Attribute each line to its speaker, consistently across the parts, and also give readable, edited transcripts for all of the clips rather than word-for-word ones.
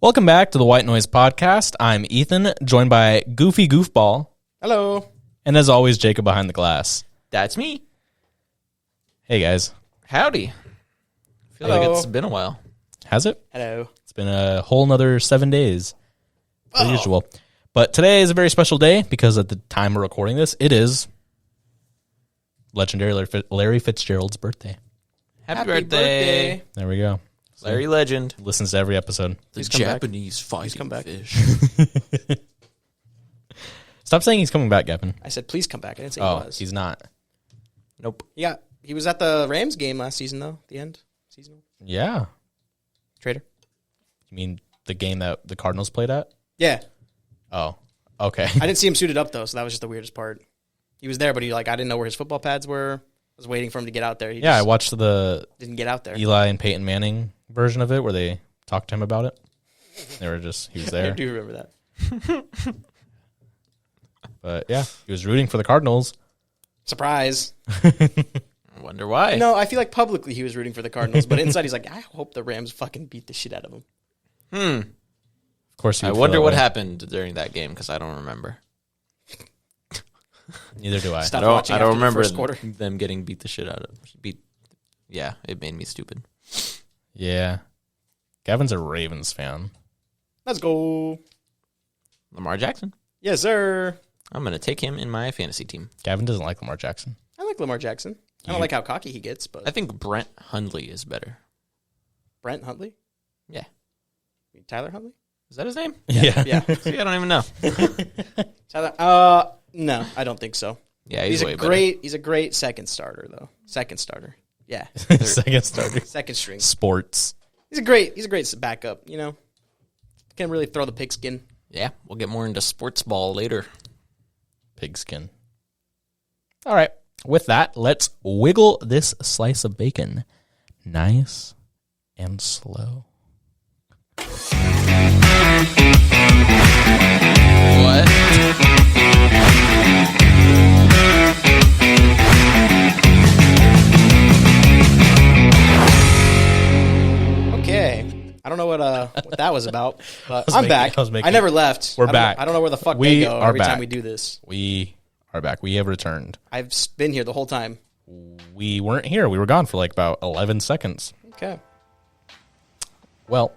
Speaker 1: Welcome back to the White Noise Podcast. I'm Ethan, joined by Goofy Goofball.
Speaker 2: Hello.
Speaker 1: And as always, Jacob behind the glass.
Speaker 3: That's me.
Speaker 1: Hey, guys.
Speaker 3: Howdy. I feel like it's been a while.
Speaker 1: Has it?
Speaker 2: Hello.
Speaker 1: It's been a whole nother 7 days, as usual. But today is a very special day because at the time we're recording this, it is legendary Larry Fitzgerald's birthday.
Speaker 3: Happy birthday.
Speaker 1: There we go.
Speaker 3: Larry Legend.
Speaker 1: Listens to every episode.
Speaker 3: The Japanese fighting fish.
Speaker 1: Stop saying he's coming back, Gavin.
Speaker 2: I said please come back. I didn't say he was.
Speaker 1: He's not.
Speaker 3: Nope.
Speaker 2: Yeah, he was at the Rams game last season, though. The end. Seasonal.
Speaker 1: Yeah.
Speaker 2: Trader.
Speaker 1: You mean the game that the Cardinals played at?
Speaker 2: Yeah.
Speaker 1: Oh, okay.
Speaker 2: I didn't see him suited up, though, so that was just the weirdest part. He was there, but I didn't know where his football pads were. I was waiting for him to get out there. He
Speaker 1: I watched the
Speaker 2: didn't get out there.
Speaker 1: Eli and Peyton Manning version of it where they talked to him about it. He was there.
Speaker 2: I do remember that.
Speaker 1: But yeah, he was rooting for the Cardinals.
Speaker 2: Surprise.
Speaker 3: I wonder why.
Speaker 2: No, I feel like publicly he was rooting for the Cardinals, but inside he's like, I hope the Rams fucking beat the shit out of him.
Speaker 1: Of course,
Speaker 3: I wonder what happened during that game because I don't remember.
Speaker 1: Neither do I.
Speaker 3: I don't remember them getting beat the shit out of. Yeah, it made me stupid.
Speaker 1: Yeah. Gavin's a Ravens fan.
Speaker 2: Let's go.
Speaker 3: Lamar Jackson.
Speaker 2: Yes, sir.
Speaker 3: I'm going to take him in my fantasy team.
Speaker 1: Gavin doesn't like Lamar Jackson.
Speaker 2: I like Lamar Jackson. I don't like how cocky he gets, but
Speaker 3: I think Brent Hundley is better.
Speaker 2: Brent Huntley?
Speaker 3: Yeah.
Speaker 2: Tyler Huntley?
Speaker 3: Is that his name?
Speaker 1: Yeah.
Speaker 2: Yeah.
Speaker 3: See, I don't even know.
Speaker 2: Tyler, no, I don't think so.
Speaker 3: Yeah,
Speaker 2: He's
Speaker 3: way
Speaker 2: a great second starter, though. Second starter. Yeah.
Speaker 1: Second starter.
Speaker 2: Second string.
Speaker 1: Sports.
Speaker 2: He's a great backup, you know. Can't really throw the pigskin.
Speaker 3: Yeah, we'll get more into sports ball later.
Speaker 1: Pigskin. All right. With that, let's wiggle this slice of bacon nice and slow.
Speaker 3: What?
Speaker 2: Okay. I don't know what that was about, but I'm back. I never left.
Speaker 1: We're back.
Speaker 2: I don't know where the fuck they go every
Speaker 1: back.
Speaker 2: time we do this.
Speaker 1: We are back. We have returned.
Speaker 2: I've been here the whole time.
Speaker 1: We weren't here. We were gone for like about 11 seconds.
Speaker 2: Okay.
Speaker 1: Well,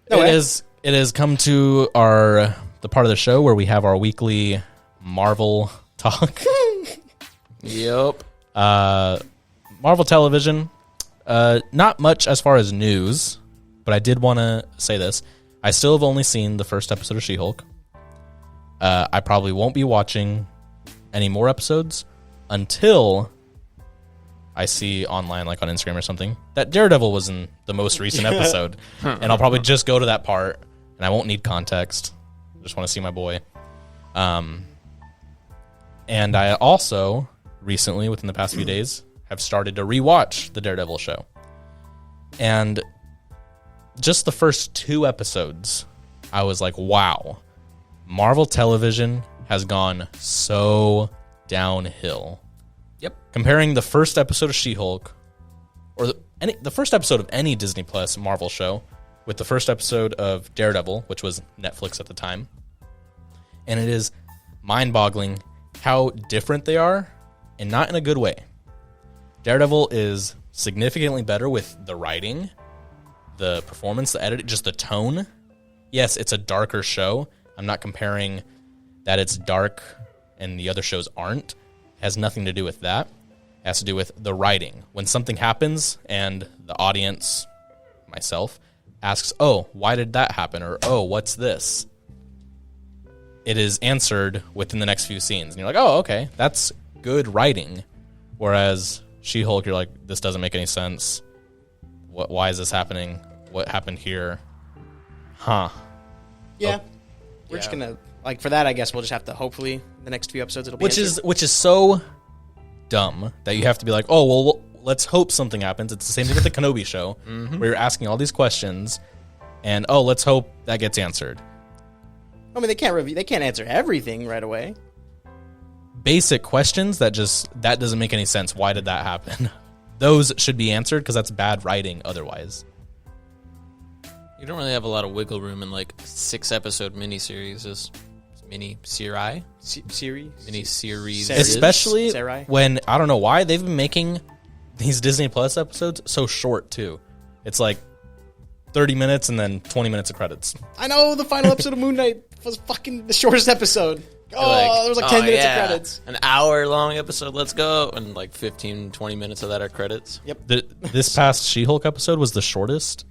Speaker 1: it has come to the part of the show where we have our weekly Marvel talk.
Speaker 3: Yep.
Speaker 1: Marvel television. Not much as far as news, but I did want to say this. I still have only seen the first episode of She-Hulk. I probably won't be watching any more episodes until I see online, like on Instagram or something, that Daredevil was in the most recent episode. And I'll probably just go to that part, and I won't need context. I just want to see my boy. And I also, recently, within the past few days, have started to rewatch the Daredevil show. And just the first 2 episodes, I was like, wow, Marvel television has gone so downhill.
Speaker 3: Yep.
Speaker 1: Comparing the first episode of She-Hulk, or the first episode of any Disney Plus Marvel show, with the first episode of Daredevil, which was Netflix at the time. And it is mind-boggling how different they are, and not in a good way. Daredevil is significantly better with the writing, the performance, the editing, just the tone. Yes, it's a darker show. I'm not comparing that it's dark and the other shows aren't. It has nothing to do with that. It has to do with the writing. When something happens and the audience, myself, asks, oh, why did that happen? Or, oh, what's this? It is answered within the next few scenes. And you're like, oh, okay, that's good writing. Whereas She-Hulk, you're like, this doesn't make any sense. Why is this happening? What happened here? Huh.
Speaker 2: Yeah. We're just going to, like, for that, I guess we'll just have to, hopefully, the next few episodes it'll be
Speaker 1: Which is so dumb that you have to be like, oh, well, let's hope something happens. It's the same thing with the Kenobi show, where you're asking all these questions, and, oh, let's hope that gets answered.
Speaker 2: I mean, they can't answer everything right away.
Speaker 1: Basic questions that doesn't make any sense. Why did that happen? Those should be answered because that's bad writing otherwise.
Speaker 3: You don't really have a lot of wiggle room in like 6-episode miniseries. Mini-series? Mini-series.
Speaker 1: Especially
Speaker 2: Serai?
Speaker 1: when, I don't know why, they've been making these Disney Plus episodes so short, too. It's like 30 minutes and then 20 minutes of credits.
Speaker 2: I know the final episode of Moon Knight was fucking the shortest episode. There was like 10 minutes of credits.
Speaker 3: An hour-long episode, let's go. And like 15, 20 minutes of that are credits.
Speaker 2: Yep.
Speaker 1: This past She-Hulk episode was the shortest.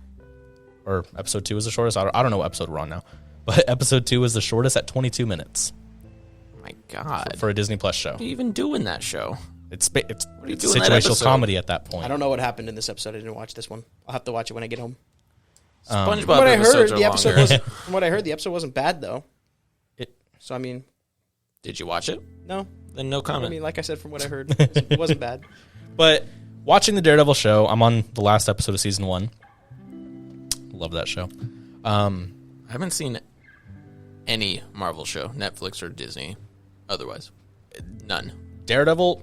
Speaker 1: Or episode 2 was the shortest. I don't know what episode we're on now. But episode 2 was the shortest at 22 minutes.
Speaker 3: My God.
Speaker 1: For a Disney Plus show.
Speaker 3: What are you even doing that show?
Speaker 1: It's
Speaker 3: doing
Speaker 1: situational comedy at that point.
Speaker 2: I don't know what happened in this episode. I didn't watch this one. I'll have to watch it when I get home.
Speaker 3: SpongeBob
Speaker 2: From what I heard,
Speaker 3: episodes are
Speaker 2: the episode
Speaker 3: longer.
Speaker 2: wasn't. From what I heard, the episode wasn't bad though. So I mean,
Speaker 3: Did you watch it?
Speaker 2: no.
Speaker 3: Then no comment.
Speaker 2: I mean, like I said, from what I heard, it wasn't bad.
Speaker 1: But watching the Daredevil show, I'm on the last episode of season 1. Love that show.
Speaker 3: I haven't seen any Marvel show, Netflix or Disney. Otherwise, none.
Speaker 1: Daredevil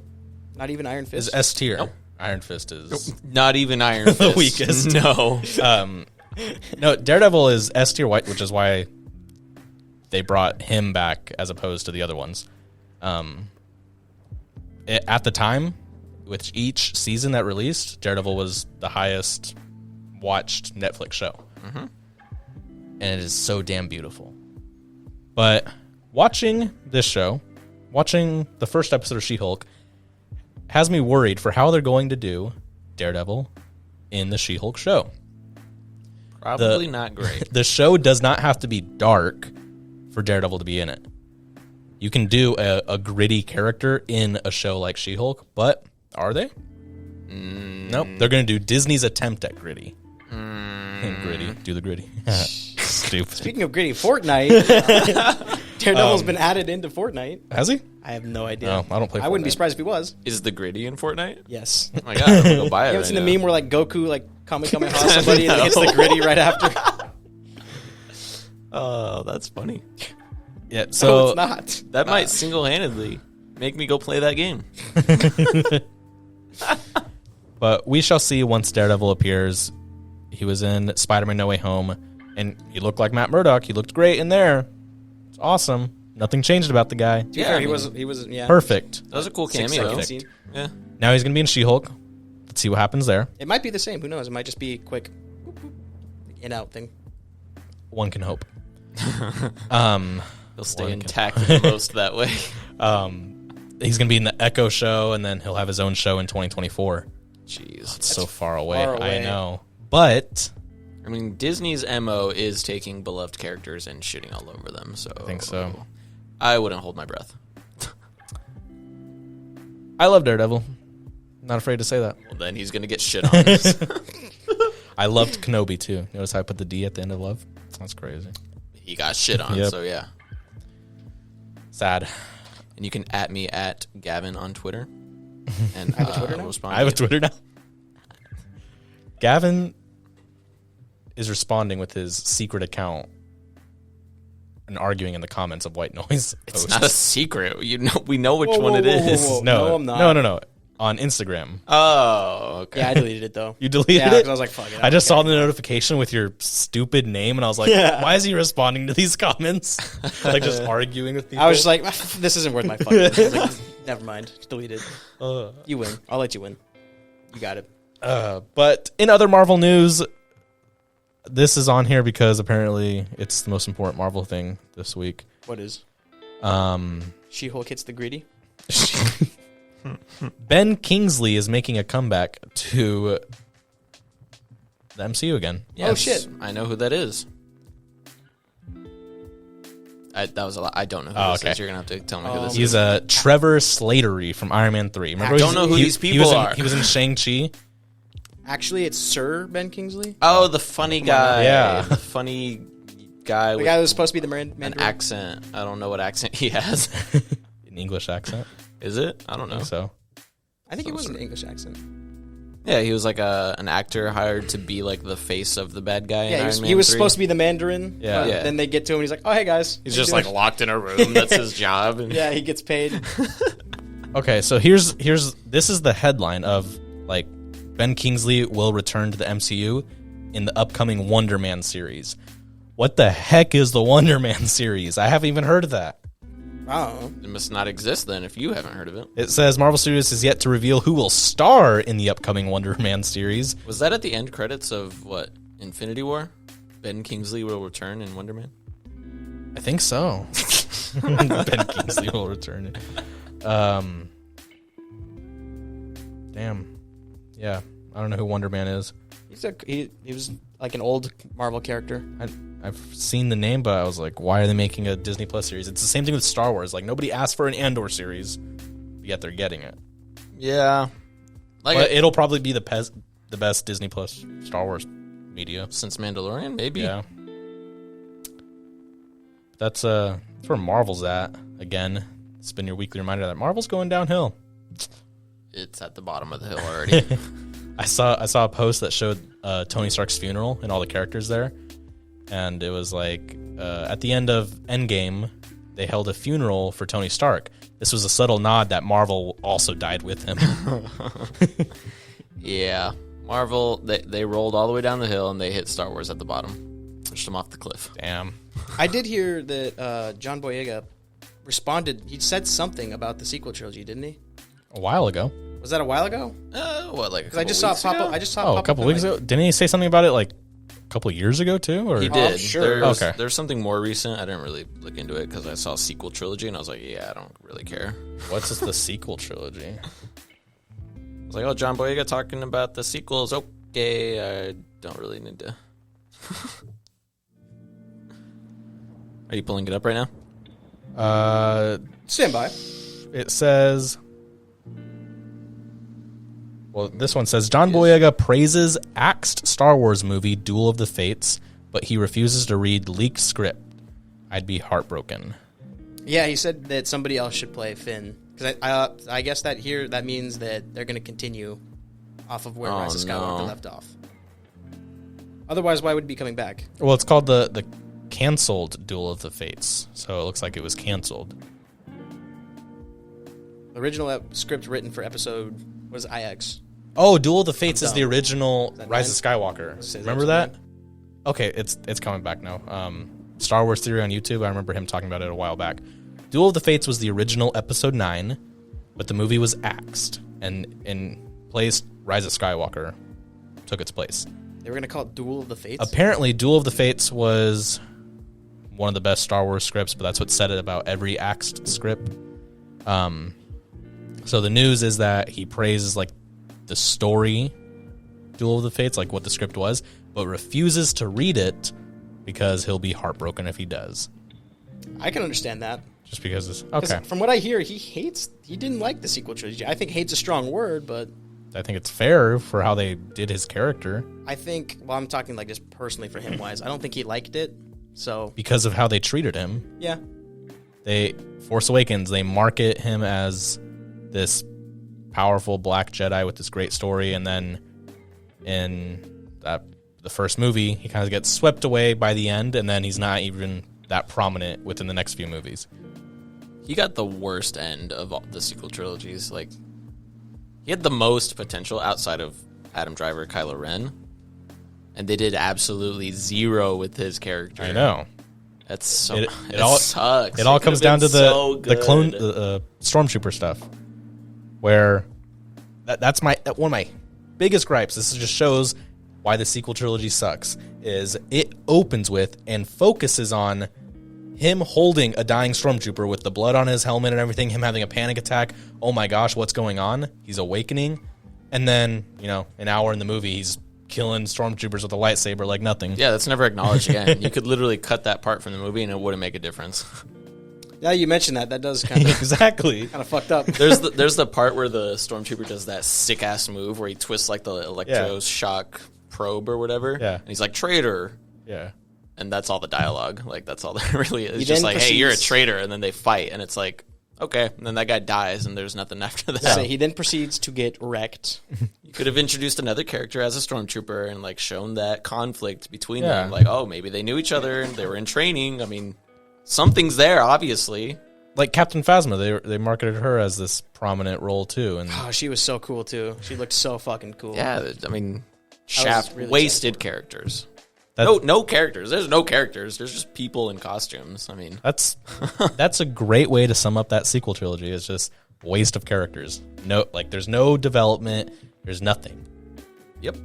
Speaker 2: Not even Iron
Speaker 1: is
Speaker 2: Fist.
Speaker 1: S tier.
Speaker 3: Nope.
Speaker 1: Iron Fist is
Speaker 3: Not even Iron Fist.
Speaker 1: the weakest.
Speaker 3: No.
Speaker 1: No, Daredevil is S tier white, which is why they brought him back as opposed to the other ones. At the time, with each season that released, Daredevil was the highest watched Netflix show.
Speaker 3: Mm-hmm.
Speaker 1: And it is so damn beautiful. But watching this show, watching the first episode of She-Hulk, has me worried for how they're going to do Daredevil in the She-Hulk show.
Speaker 3: Probably not great.
Speaker 1: The show does not have to be dark for Daredevil to be in it. You can do a gritty character in a show like She-Hulk, but are they? Nope. They're going to do Disney's attempt at gritty. Gritty. Do the gritty. Stupid.
Speaker 2: Speaking of gritty, Fortnite. Daredevil's been added into Fortnite.
Speaker 1: Has he?
Speaker 2: I have no idea.
Speaker 1: No, I don't play
Speaker 2: I wouldn't be
Speaker 1: Fortnite.
Speaker 2: surprised if he was.
Speaker 3: Is the gritty in Fortnite?
Speaker 2: Yes.
Speaker 3: Oh my God, I'm gonna go buy it.
Speaker 2: You haven't
Speaker 3: right
Speaker 2: seen the
Speaker 3: now.
Speaker 2: meme where like Goku like Kamehameha somebody and hits the gritty right after?
Speaker 3: Oh, that's funny.
Speaker 1: Yeah,
Speaker 2: No,
Speaker 1: so
Speaker 2: it's not.
Speaker 3: That might single-handedly make me go play that game.
Speaker 1: but we shall see once Daredevil appears. He was in Spider-Man No Way Home, and he looked like Matt Murdock. He looked great in there. It's awesome. Nothing changed about the guy.
Speaker 2: To be fair, he was yeah.
Speaker 1: Perfect.
Speaker 3: That was a cool
Speaker 2: 6
Speaker 3: cameo.
Speaker 2: second scene.
Speaker 3: Yeah.
Speaker 1: Now he's going to be in She-Hulk. Let's see what happens there.
Speaker 2: It might be the same. Who knows? It might just be quick in out thing.
Speaker 1: One can hope.
Speaker 3: He'll stay intact the most that way.
Speaker 1: He's going to be in the Echo show, and then he'll have his own show in 2024.
Speaker 3: Jeez.
Speaker 1: It's so far away.
Speaker 2: far away.
Speaker 1: I know. But
Speaker 3: I mean, Disney's MO is taking beloved characters and shitting all over them, so
Speaker 1: I think so.
Speaker 3: I wouldn't hold my breath.
Speaker 1: I love Daredevil. Not afraid to say that.
Speaker 3: Well, then he's going to get shit on.
Speaker 1: I loved Kenobi, too. Notice how I put the D at the end of love? That's crazy.
Speaker 3: He got shit on,
Speaker 1: Yep.
Speaker 3: so yeah.
Speaker 1: Sad.
Speaker 3: And you can at me at Gavin on Twitter. And
Speaker 2: I have a Twitter now?
Speaker 3: respond
Speaker 1: I have a
Speaker 3: to you.
Speaker 1: Twitter now. Gavin is responding with his secret account and arguing in the comments of White Noise.
Speaker 3: It's
Speaker 1: posts.
Speaker 3: not a secret. We know which
Speaker 2: Whoa,
Speaker 3: one
Speaker 2: whoa,
Speaker 3: it
Speaker 2: whoa, whoa,
Speaker 3: is.
Speaker 2: whoa.
Speaker 1: No,
Speaker 2: No, I'm not.
Speaker 1: No. On Instagram.
Speaker 3: Oh, okay.
Speaker 2: Yeah, I deleted it though.
Speaker 1: You deleted
Speaker 2: Yeah,
Speaker 1: it?
Speaker 2: because I was like, fuck it.
Speaker 1: I just saw the notification with your stupid name, and I was like,
Speaker 2: Yeah.
Speaker 1: why is he responding to these comments? Like, just arguing with people?
Speaker 2: I was just like, this isn't worth my fucking. I was like, never mind. Delete it.
Speaker 1: Uh,
Speaker 2: You win. I'll let you win. You got it.
Speaker 1: but in other Marvel news, this is on here because apparently it's the most important Marvel thing this week.
Speaker 2: What is?
Speaker 1: Um,
Speaker 2: She-Hulk hits the greedy.
Speaker 1: Ben Kingsley is making a comeback to the MCU again.
Speaker 3: Yes,
Speaker 2: Oh, shit.
Speaker 3: I know who that is. That was a lot. I don't know who
Speaker 1: Oh,
Speaker 3: this
Speaker 1: okay.
Speaker 3: is. You're going to have to tell me who this
Speaker 1: He's
Speaker 3: is.
Speaker 1: Trevor Slattery from Iron Man 3. Remember
Speaker 3: I don't know who these people are.
Speaker 1: He was in Shang-Chi.
Speaker 2: Actually, it's Sir Ben Kingsley.
Speaker 3: Oh, the funny guy.
Speaker 1: Yeah.
Speaker 3: The funny guy
Speaker 2: The
Speaker 3: with
Speaker 2: guy who was supposed to be the
Speaker 3: an
Speaker 2: Mandarin.
Speaker 3: accent. I don't know what accent he has.
Speaker 1: An English accent.
Speaker 3: Is it? I don't
Speaker 1: I
Speaker 3: know.
Speaker 1: think so.
Speaker 2: I think it was an English accent.
Speaker 3: Yeah, he was like an actor hired to be like the face of the bad guy in
Speaker 2: Yeah,
Speaker 3: Iron Man
Speaker 2: he was
Speaker 3: 3.
Speaker 2: supposed to be the Mandarin.
Speaker 1: Yeah.
Speaker 2: but
Speaker 3: Yeah.
Speaker 2: Then they get to him and he's like, oh, hey, guys.
Speaker 3: He's
Speaker 2: How you
Speaker 3: just
Speaker 2: doing?"
Speaker 3: like locked in a room. That's his job. And
Speaker 2: Yeah, he gets paid.
Speaker 1: Okay, so here's this is the headline of like Ben Kingsley will return to the MCU. in the upcoming Wonder Man series. What the heck is the Wonder Man series? I haven't even heard of that.
Speaker 2: Oh,
Speaker 3: It must not exist then if you haven't heard of it.
Speaker 1: It says Marvel Studios is yet to reveal who will star in the upcoming Wonder Man series.
Speaker 3: Was that at the end credits of what? Infinity War? Ben Kingsley will return in Wonder Man?
Speaker 1: I think so. Ben Kingsley will return. Damn. Yeah, I don't know who Wonder Man is.
Speaker 2: he was like an old Marvel character.
Speaker 1: I've seen the name, but I was like, why are they making a Disney Plus series? It's the same thing with Star Wars. Like, nobody asked for an Andor series, yet they're getting it.
Speaker 3: Yeah.
Speaker 1: But it'll probably be the best Disney Plus Star Wars media.
Speaker 3: Since Mandalorian, maybe?
Speaker 1: Yeah. That's where Marvel's at. Again, it's been your weekly reminder that Marvel's going downhill.
Speaker 3: It's at the bottom of the hill already.
Speaker 1: I saw a post that showed Tony Stark's funeral and all the characters there. And it was like, at the end of Endgame, they held a funeral for Tony Stark. This was a subtle nod that Marvel also died with him.
Speaker 3: Yeah. Marvel, they rolled all the way down the hill and they hit Star Wars at the bottom. Pushed them off the cliff.
Speaker 1: Damn.
Speaker 2: I did hear that John Boyega responded. He said something about the sequel trilogy, didn't he?
Speaker 1: A while ago.
Speaker 2: Was that a while ago?
Speaker 3: What, like a
Speaker 2: Because
Speaker 3: couple
Speaker 2: I just saw it
Speaker 3: weeks
Speaker 2: pop
Speaker 3: ago?
Speaker 2: up. I just saw it pop
Speaker 1: A couple
Speaker 2: up
Speaker 1: weeks ago? Didn't he say something about it like a couple of years ago too? Or
Speaker 3: He
Speaker 2: Oh,
Speaker 3: did.
Speaker 2: sure.
Speaker 1: Okay.
Speaker 3: There's something more recent. I didn't really look into it because I saw sequel trilogy and I was like, yeah, I don't really care.
Speaker 1: What's the sequel trilogy?
Speaker 3: I was like, oh, John Boyega talking about the sequels. Okay, I don't really need to. Are you pulling it up right now?
Speaker 2: Stand by.
Speaker 1: It says. Well, this one says John Boyega praises axed Star Wars movie Duel of the Fates, but he refuses to read leaked script. I'd be heartbroken.
Speaker 2: Yeah, he said that somebody else should play Finn. Because I guess that means that they're going to continue off of where Rise of Skywalker left off. Otherwise, why would he be coming back?
Speaker 1: Well, it's called the canceled Duel of the Fates, so it looks like it was canceled.
Speaker 2: The original script written for episode was IX.
Speaker 1: Oh, Duel of the Fates is the
Speaker 2: dumb.
Speaker 1: original
Speaker 2: that
Speaker 1: Rise of Skywalker. Remember that? Okay, it's coming back now. Star Wars Theory on YouTube. I remember him talking about it a while back. Duel of the Fates was the original episode 9, but the movie was axed, and in place Rise of Skywalker took its place.
Speaker 2: They were going to call it Duel of the Fates?
Speaker 1: Apparently, Duel of the Fates was one of the best Star Wars scripts, but that's what said it about every axed script. So the news is that he praises like the story Duel of the Fates, like what the script was, but refuses to read it because he'll be heartbroken if he does.
Speaker 2: I can understand that.
Speaker 1: Just because it's
Speaker 2: 'Cause
Speaker 1: okay.
Speaker 2: from what I hear, he didn't like the sequel trilogy. I think hate's a strong word, but
Speaker 1: I think it's fair for how they did his character
Speaker 2: I think, well, I'm talking like just personally for him wise. I don't think he liked it. So,
Speaker 1: because of how they treated him.
Speaker 2: yeah.
Speaker 1: Force Awakens, they market him as this powerful black Jedi with this great story, and then in the first movie, he kind of gets swept away by the end, and then he's not even that prominent within the next few movies.
Speaker 3: He got the worst end of all the sequel trilogies. Like, he had the most potential outside of Adam Driver, Kylo Ren, and they did absolutely zero with his character.
Speaker 1: I know.
Speaker 3: That's so.
Speaker 1: It
Speaker 3: Sucks.
Speaker 1: It all comes down to
Speaker 3: so
Speaker 1: the clone stormtrooper stuff, where that's one of my biggest gripes. This just shows why the sequel trilogy sucks. Is it opens with and focuses on him holding a dying stormtrooper with the blood on his helmet and everything, him having a panic attack. Oh my gosh, what's going on? He's awakening, and then an hour in the movie, he's killing stormtroopers with a lightsaber like nothing.
Speaker 3: Yeah, that's never acknowledged again. You could literally cut that part from the movie and it wouldn't make a difference.
Speaker 2: Now you mention that does kind of
Speaker 1: Exactly.
Speaker 2: kind of fucked up.
Speaker 3: There's the part where the stormtrooper does that sick ass move where he twists like the electroshock probe or whatever.
Speaker 1: Yeah.
Speaker 3: And he's like, traitor.
Speaker 1: Yeah.
Speaker 3: And that's all the dialogue. Like, that's all there really is.
Speaker 2: He
Speaker 3: It's just
Speaker 2: then
Speaker 3: like, hey, you're a
Speaker 2: proceeds-
Speaker 3: traitor. And then they fight. And it's like, okay. And then that guy dies and there's nothing after that.
Speaker 2: So he then proceeds to get wrecked.
Speaker 3: You could have introduced another character as a stormtrooper and like shown that conflict between
Speaker 1: Yeah.
Speaker 3: them. Like, oh, maybe they knew each other and they were in training. I mean, something's there, obviously.
Speaker 1: Like Captain Phasma, they marketed her as this prominent role too, and
Speaker 2: Oh, she was so cool too. She looked so fucking cool.
Speaker 3: Yeah, I mean, wasted characters. No characters. There's no characters. There's just people in costumes. I mean,
Speaker 1: that's a great way to sum up that sequel trilogy. It's just waste of characters. There's no development. There's nothing.
Speaker 3: Yep.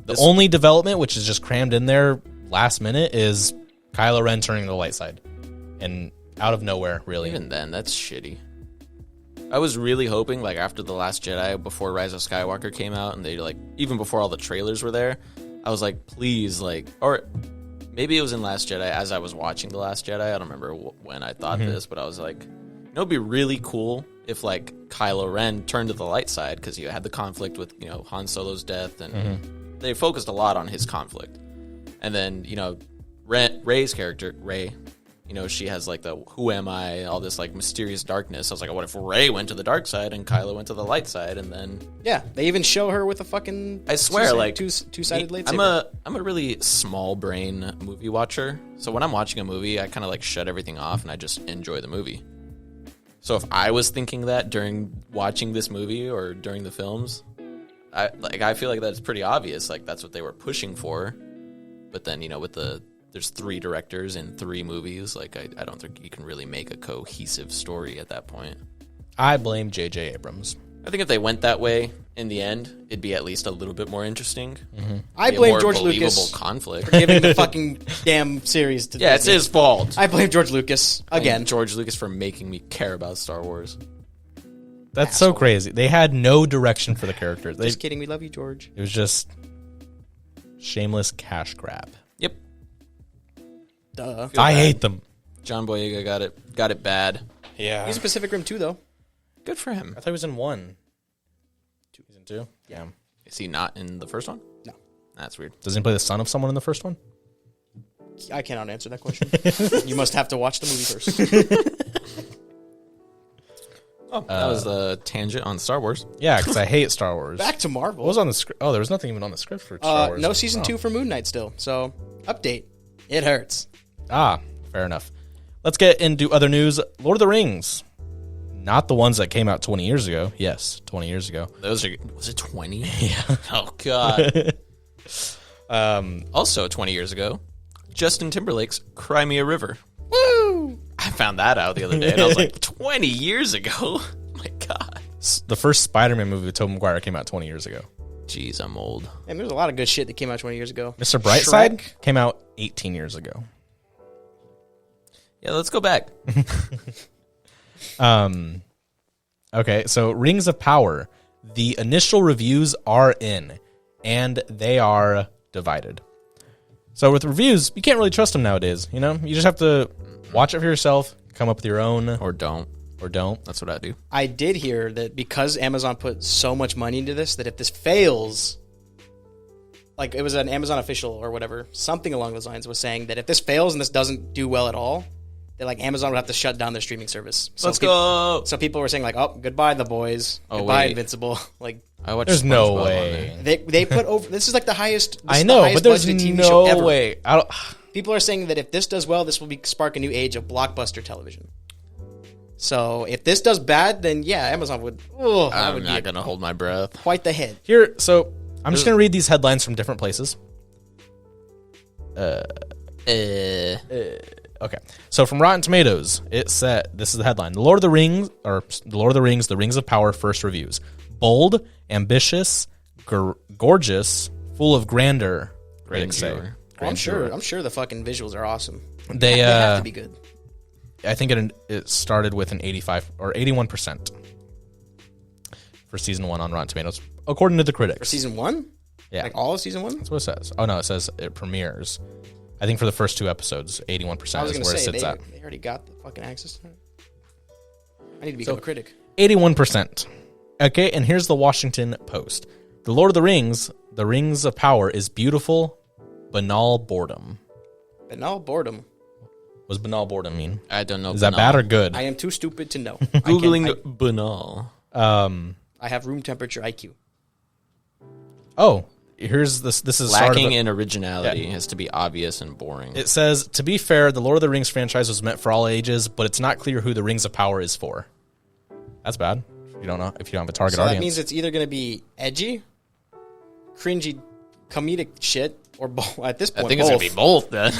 Speaker 1: The only development, which is just crammed in there last minute, is Kylo Ren turning to the light side, and out of nowhere, really.
Speaker 3: Even then, that's shitty. I was really hoping, like, after The Last Jedi, before Rise of Skywalker came out, and they, like, even before all the trailers were there, I was like, please, like, or maybe it was in Last Jedi as I was watching The Last Jedi. I don't remember when I thought this, but I was like, it'd be really cool if, like, Kylo Ren turned to the light side, because you had the conflict with, Han Solo's death, and they focused a lot on his conflict. And then, Rey's character, Rey, she has, like, the who am I, all this, like, mysterious darkness. I was like, what if Rey went to the dark side and Kylo went to the light side, and then...
Speaker 2: Yeah, they even show her with a fucking...
Speaker 3: I swear, like...
Speaker 2: Two-sided lightsaber.
Speaker 3: I'm a really small brain movie watcher, so when I'm watching a movie, I kind of, like, shut everything off, and I just enjoy the movie. So if I was thinking that during watching this movie or during the films, I feel like that's pretty obvious. Like, that's what they were pushing for. But then, there's 3 directors in 3 movies. Like, I don't think you can really make a cohesive story at that point.
Speaker 1: I blame J.J. Abrams.
Speaker 3: I think if they went that way, in the end, it'd be at least a little bit more interesting.
Speaker 2: I blame George Lucas
Speaker 3: conflict.
Speaker 2: for giving the fucking damn series to
Speaker 3: Yeah,
Speaker 2: Disney.
Speaker 3: it's his fault.
Speaker 2: I blame George Lucas again.
Speaker 3: And George Lucas for making me care about Star Wars.
Speaker 1: That's so crazy. They had no direction for the characters.
Speaker 2: Just kidding. We love you, George.
Speaker 1: It was just shameless cash grab.
Speaker 3: Yep.
Speaker 2: Duh.
Speaker 1: I hate them.
Speaker 3: John Boyega got it bad.
Speaker 1: Yeah.
Speaker 2: He's in Pacific Rim 2, though.
Speaker 3: Good for him.
Speaker 1: I thought he was in 1. He's in 2? Yeah.
Speaker 3: Is he not in the first one?
Speaker 2: No.
Speaker 3: That's weird.
Speaker 1: Doesn't he play the son of someone in the first one?
Speaker 2: I cannot answer that question. You must have to watch the movie first.
Speaker 3: That was the tangent on Star Wars.
Speaker 1: Yeah, because I hate Star Wars.
Speaker 2: Back to Marvel.
Speaker 1: What was on the script? Oh, there was nothing even on the script for Star Wars.
Speaker 2: No season 2 for Moon Knight still. So, update. It hurts.
Speaker 1: Fair enough. Let's get into other news. Lord of the Rings. Not the ones that came out 20 years ago. Yes, 20 years ago.
Speaker 3: Was it 20?
Speaker 1: Yeah.
Speaker 3: Oh, God. Also, 20 years ago, Justin Timberlake's Cry Me a River.
Speaker 2: Woo!
Speaker 3: I found that out the other day, and I was like, 20 years ago? Oh, my God.
Speaker 1: The first Spider-Man movie with Tobey Maguire came out 20 years ago.
Speaker 3: Jeez, I'm old.
Speaker 2: And there's a lot of good shit that came out 20 years ago.
Speaker 1: Mr. Brightside came out 18 years ago.
Speaker 3: Yeah, let's go back.
Speaker 1: Okay, so Rings of Power. The initial reviews are in, and they are divided. So with reviews, you can't really trust them nowadays. You just have to watch it for yourself, come up with your own,
Speaker 3: Or don't.
Speaker 1: That's
Speaker 3: what I do.
Speaker 2: I did hear that because Amazon put so much money into this, that if this fails, like it was an Amazon official or whatever, something along those lines was saying that if this fails and this doesn't do well at all, that like Amazon would have to shut down their streaming service. So
Speaker 3: Let's go.
Speaker 2: So people were saying like, "Oh, goodbye, The Boys. Goodbye, Invincible." Like,
Speaker 3: I watched
Speaker 1: there's
Speaker 3: SpongeBob
Speaker 1: no
Speaker 3: on
Speaker 1: way.
Speaker 3: there.
Speaker 2: they put over. This is like the highest.
Speaker 1: I know, but there's
Speaker 2: TV
Speaker 1: no
Speaker 2: show ever.
Speaker 1: way.
Speaker 2: People are saying that if this does well, this will spark a new age of blockbuster television. So if this does bad, then yeah, Amazon would. Oh, that
Speaker 3: I'm
Speaker 2: would
Speaker 3: not
Speaker 2: be
Speaker 3: going to hold my breath.
Speaker 2: quite the hit.
Speaker 1: Here, so I'm just going to read these headlines from different places. Okay. So from Rotten Tomatoes, it said, this is the headline: The Lord of the Rings, The Rings of Power first reviews. Bold, ambitious, gorgeous, full of grandeur, critics say.
Speaker 2: I'm sure the fucking visuals are awesome.
Speaker 1: They
Speaker 2: have to be good.
Speaker 1: I think it started with an 85 or 81% for season 1 on Rotten Tomatoes, according to the critics.
Speaker 2: For season 1?
Speaker 1: Yeah.
Speaker 2: Like all of season 1?
Speaker 1: That's what it says. Oh, no, it says it premieres. I think for the first 2 episodes, 81% is where it sits at.
Speaker 2: They already got the fucking access to it. I need to become a critic.
Speaker 1: 81%. Okay, and here's the Washington Post. The Lord of the Rings of Power is beautiful, banal boredom.
Speaker 2: Banal boredom.
Speaker 1: What does banal boredom mean?
Speaker 3: I don't know.
Speaker 1: Is that bad or good?
Speaker 2: I am too stupid to know.
Speaker 3: Googling banal.
Speaker 2: I have room temperature IQ.
Speaker 1: Oh, here's this. This is
Speaker 3: lacking in originality has to be obvious and boring.
Speaker 1: It says, to be fair, the Lord of the Rings franchise was meant for all ages, but it's not clear who the Rings of Power is for. That's bad. If you don't have a target
Speaker 2: So
Speaker 1: audience.
Speaker 2: that means it's either going to be edgy, cringy, comedic shit or at this point,
Speaker 3: I think it's gonna be both then.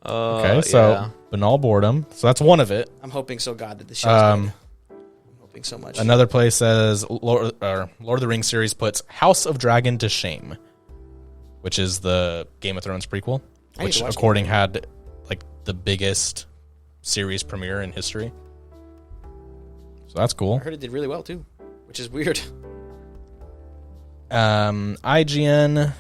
Speaker 1: Okay, so banal boredom. So that's one of it.
Speaker 2: I'm hoping so, God, that the show's good. I'm hoping so much.
Speaker 1: Another place says Lord of the Rings series puts House of Dragon to shame, which is the Game of Thrones prequel, which according had like the biggest series premiere in history. So that's cool.
Speaker 2: I heard it did really well too, which is weird.
Speaker 1: IGN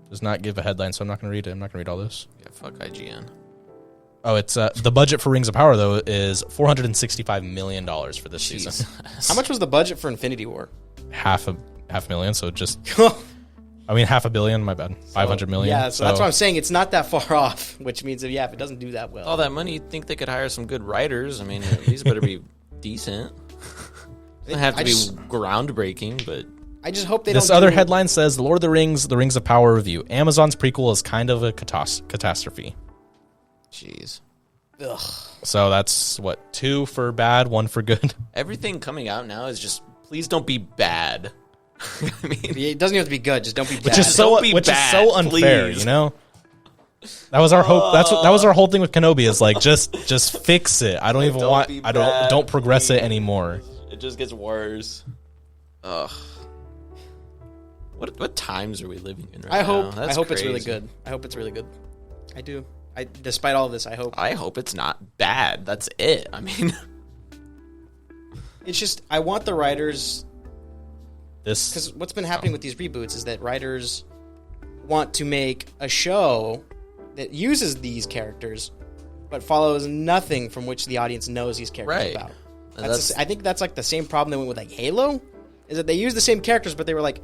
Speaker 1: does not give a headline, so I'm not going to read it. I'm not going to read all this.
Speaker 3: Yeah, fuck IGN.
Speaker 1: Oh, it's the budget for Rings of Power though is $465 million for this season.
Speaker 2: How much was the budget for Infinity War?
Speaker 1: Half a million. So just, I mean, $500 million. My bad. 500 million.
Speaker 2: Yeah, so that's what I'm saying. It's not that far off, which means if it doesn't do that well,
Speaker 3: All that money, you'd think they could hire some good writers. I mean, these better be decent. They have to be groundbreaking, but
Speaker 2: I just hope they
Speaker 1: This
Speaker 2: don't.
Speaker 1: other headline says The Lord of the Rings of Power review. Amazon's prequel is kind of a catastrophe.
Speaker 3: jeez.
Speaker 2: Ugh.
Speaker 1: So that's what, 2 for bad, 1 for good.
Speaker 3: Everything coming out now is just, please don't be bad. I mean,
Speaker 2: It doesn't have to be good. Just don't be bad.
Speaker 1: Which is so unfair,
Speaker 3: please.
Speaker 1: you know? That was our hope. That was our whole thing with Kenobi is like just fix it. I don't even want don't progress it anymore.
Speaker 3: It just gets worse. Ugh. What times are we living in right
Speaker 2: I
Speaker 3: now?
Speaker 2: hope
Speaker 3: That's
Speaker 2: it's really
Speaker 3: crazy.
Speaker 2: good. I hope it's really good. I do. Despite all of this, I hope
Speaker 3: it's not bad. That's it. I mean,
Speaker 2: it's just I want the writers,
Speaker 1: This
Speaker 2: because what's been happening with these reboots is that writers want to make a show that uses these characters but follows nothing from which the audience knows these characters
Speaker 3: Right.
Speaker 2: about.
Speaker 3: And
Speaker 2: I think that's like the same problem they went with like Halo, is that they use the same characters but they were like,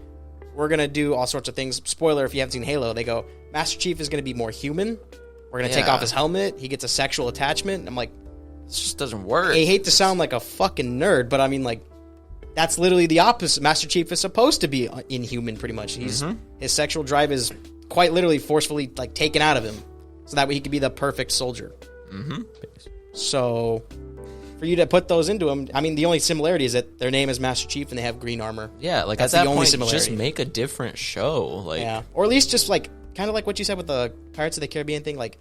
Speaker 2: we're gonna do all sorts of things. Spoiler if you haven't seen Halo, they go, Master Chief is gonna be more human. We're gonna take off his helmet. He gets a sexual attachment. I'm like,
Speaker 3: it just doesn't work.
Speaker 2: I hate to sound like a fucking nerd, but I mean, like, that's literally the opposite. Master Chief is supposed to be inhuman, pretty much. His sexual drive is quite literally forcefully like taken out of him, so that way he could be the perfect soldier. Mm-hmm. So, for you to put those into him, I mean, the only similarity is that their name is Master Chief and they have green armor.
Speaker 3: Yeah, like
Speaker 2: That's
Speaker 3: at that
Speaker 2: the only
Speaker 3: point,
Speaker 2: similarity.
Speaker 3: just make a different show. Like,
Speaker 2: Yeah, or at least just like kind of like what you said with the Pirates of the Caribbean thing, like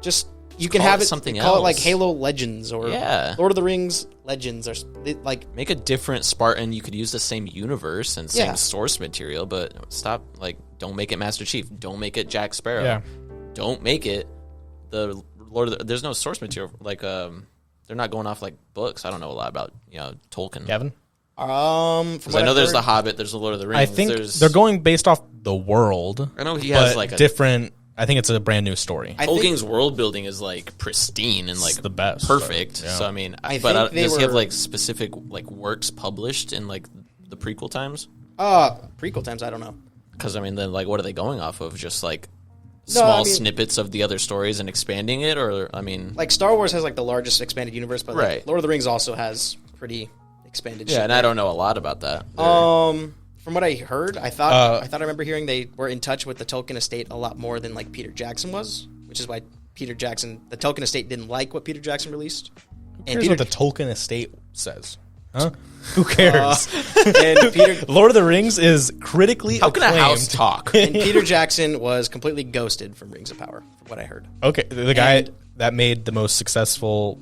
Speaker 2: just. You can
Speaker 3: call
Speaker 2: have
Speaker 3: it
Speaker 2: it
Speaker 3: something
Speaker 2: call it like
Speaker 3: else.
Speaker 2: Halo Legends or Lord of the Rings Legends or like
Speaker 3: make a different Spartan. You could use the same universe and same source material, but stop. Like, don't make it Master Chief. Don't make it Jack Sparrow.
Speaker 1: Yeah.
Speaker 3: Don't make it the Lord of the... There's no source material. Like, they're not going off, like, books. I don't know a lot about, Tolkien.
Speaker 1: Gavin?
Speaker 2: From
Speaker 3: I know there's The Hobbit, there's The Lord of the Rings.
Speaker 1: I think they're going based off the world.
Speaker 3: I know he has,
Speaker 1: but
Speaker 3: like, a
Speaker 1: different. I think it's a brand new story.
Speaker 3: Tolkien's world building is, like, pristine and, like,
Speaker 1: the best.
Speaker 3: perfect.
Speaker 1: Yeah.
Speaker 3: So, I mean,
Speaker 2: think
Speaker 3: does he have, like, specific, like, works published in, like, the prequel times?
Speaker 2: prequel times, I don't know.
Speaker 3: Because, I mean, then, like, what are they going off of? Just, like, small snippets of the other stories and expanding it? Or, I mean...
Speaker 2: Like, Star Wars has, like, the largest expanded universe, but like,
Speaker 3: Right.
Speaker 2: Lord of the Rings also has pretty expanded shit.
Speaker 3: Yeah, and I don't know a lot about that.
Speaker 2: From what I heard, I thought I remember hearing they were in touch with the Tolkien estate a lot more than, like, Peter Jackson was, which is why the Tolkien estate didn't like what Peter Jackson released.
Speaker 1: Here's what the Tolkien estate says. Huh? Who cares?
Speaker 2: And Peter...
Speaker 1: Lord of the Rings is critically
Speaker 3: How can
Speaker 1: acclaimed.
Speaker 3: a house talk?
Speaker 2: And Peter Jackson was completely ghosted from Rings of Power, from what I heard.
Speaker 1: Okay, the guy that made the most successful...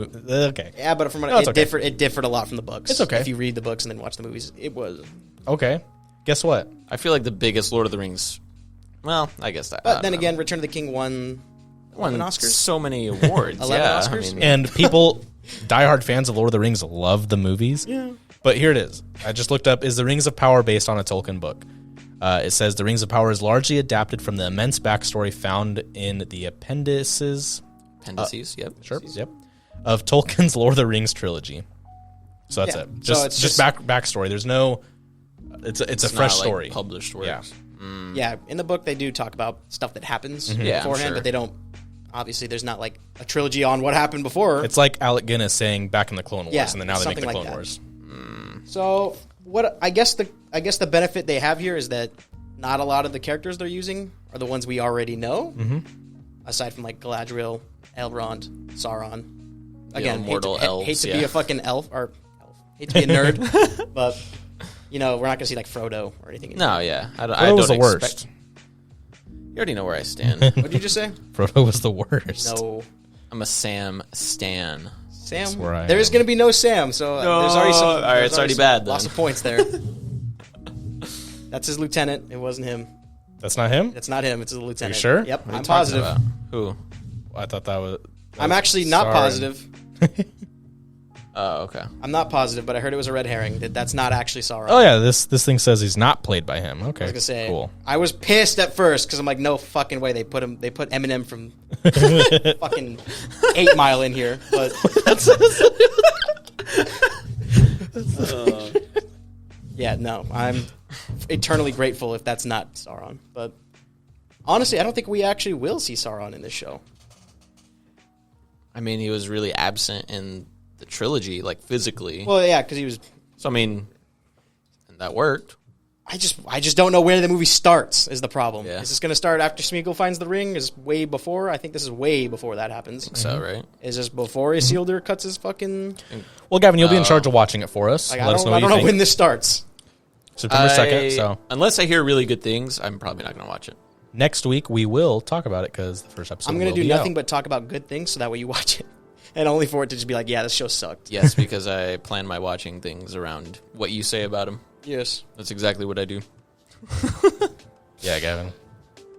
Speaker 1: Okay.
Speaker 2: Yeah, but from what it differed a lot from the books.
Speaker 1: It's okay.
Speaker 2: If you read the books and then watch the movies, it was...
Speaker 1: Okay. Guess what?
Speaker 3: I feel like the biggest Lord of the Rings... Well, I guess that...
Speaker 2: But then again, Return of the King won 11 Oscars?
Speaker 3: So many awards.
Speaker 2: 11
Speaker 3: yeah,
Speaker 2: Oscars?
Speaker 3: I mean,
Speaker 1: And people, diehard fans of Lord of the Rings, love the movies.
Speaker 2: Yeah.
Speaker 1: But here it is. I just looked up, is the Rings of Power based on a Tolkien book? It says the Rings of Power is largely adapted from the immense backstory found in the appendices.
Speaker 3: Appendices, yep.
Speaker 1: Sure. Yep. Of Tolkien's Lord of the Rings trilogy. So that's
Speaker 2: Yeah.
Speaker 1: it.
Speaker 2: So it's
Speaker 1: Just backstory. There's no. It's a fresh
Speaker 3: not, like,
Speaker 1: story.
Speaker 3: Published works.
Speaker 1: Yeah.
Speaker 2: Yeah, in the book they do talk about stuff that happens
Speaker 3: Yeah, I'm
Speaker 2: beforehand,
Speaker 3: sure.
Speaker 2: but they don't... Obviously, there's not, like, a trilogy on what happened before.
Speaker 1: It's like Alec Guinness saying back in the Clone Wars,
Speaker 2: Yeah,
Speaker 1: and then now they make the
Speaker 2: something
Speaker 1: Clone
Speaker 2: like that.
Speaker 1: Wars.
Speaker 2: So, what I guess the benefit they have here is that not a lot of the characters they're using are the ones we already know. Mm-hmm. Aside from, like, Galadriel, Elrond, Sauron. Again,
Speaker 3: immortal
Speaker 2: hate
Speaker 3: elves,
Speaker 2: to
Speaker 3: yeah.
Speaker 2: be a fucking elf, or hate to be a nerd, but we're not going to see like Frodo or anything.
Speaker 3: No, yeah. I
Speaker 1: Frodo was the
Speaker 3: expect-
Speaker 1: worst.
Speaker 3: You already know where I stand.
Speaker 2: What did you just say?
Speaker 1: Frodo was the worst.
Speaker 2: No.
Speaker 3: I'm a Sam Stan.
Speaker 2: Sam?
Speaker 1: where I
Speaker 2: There's
Speaker 1: am.
Speaker 2: going to be no Sam, so there's already some...
Speaker 3: All right, it's already bad then.
Speaker 2: Lots of points there. That's his lieutenant. It wasn't him.
Speaker 1: That's not him?
Speaker 2: It's not him. It's his lieutenant.
Speaker 1: sure?
Speaker 2: Yep,
Speaker 3: What are you
Speaker 2: I'm
Speaker 3: talking
Speaker 2: positive.
Speaker 3: about? Who?
Speaker 1: I thought that was...
Speaker 2: I'm actually not
Speaker 1: Sorry.
Speaker 2: positive.
Speaker 3: Oh, okay.
Speaker 2: I'm not positive, but I heard it was a red herring. That's not actually Sauron.
Speaker 1: Oh, yeah, this thing says he's not played by him. Okay,
Speaker 2: I was gonna say,
Speaker 1: cool.
Speaker 2: I was pissed at first because I'm like, no fucking way. They put Eminem from fucking 8 Mile in here, but yeah, no, I'm eternally grateful if that's not Sauron. But honestly, I don't think we actually will see Sauron in this show.
Speaker 3: I mean, he was really absent in the trilogy, like physically.
Speaker 2: Well, yeah, because he was.
Speaker 3: So, I mean, and that worked.
Speaker 2: I just don't know where the movie starts is the problem.
Speaker 3: Yeah.
Speaker 2: Is this going to start after Smeagol finds the ring? Is way before? I think this is way before that happens.
Speaker 3: So, right?
Speaker 2: Is this before Isildur cuts his fucking...
Speaker 1: Well, Gavin, you'll be in charge of watching it for us.
Speaker 2: Like,
Speaker 1: Let us know
Speaker 2: I
Speaker 1: what
Speaker 2: don't
Speaker 1: you
Speaker 2: know
Speaker 1: think.
Speaker 2: when this starts.
Speaker 1: September 2nd, so
Speaker 3: Unless I hear really good things, I'm probably not going to watch it.
Speaker 1: next week we will talk about it because the first episode
Speaker 2: I'm going
Speaker 1: will
Speaker 2: to do
Speaker 1: be
Speaker 2: nothing
Speaker 1: out.
Speaker 2: but talk about good things so that way you watch it. And only for it to just be like, yeah, this show sucked.
Speaker 3: Yes, because I plan my watching things around what you say about him.
Speaker 2: Yes.
Speaker 3: That's exactly what I do.
Speaker 1: Yeah, Gavin.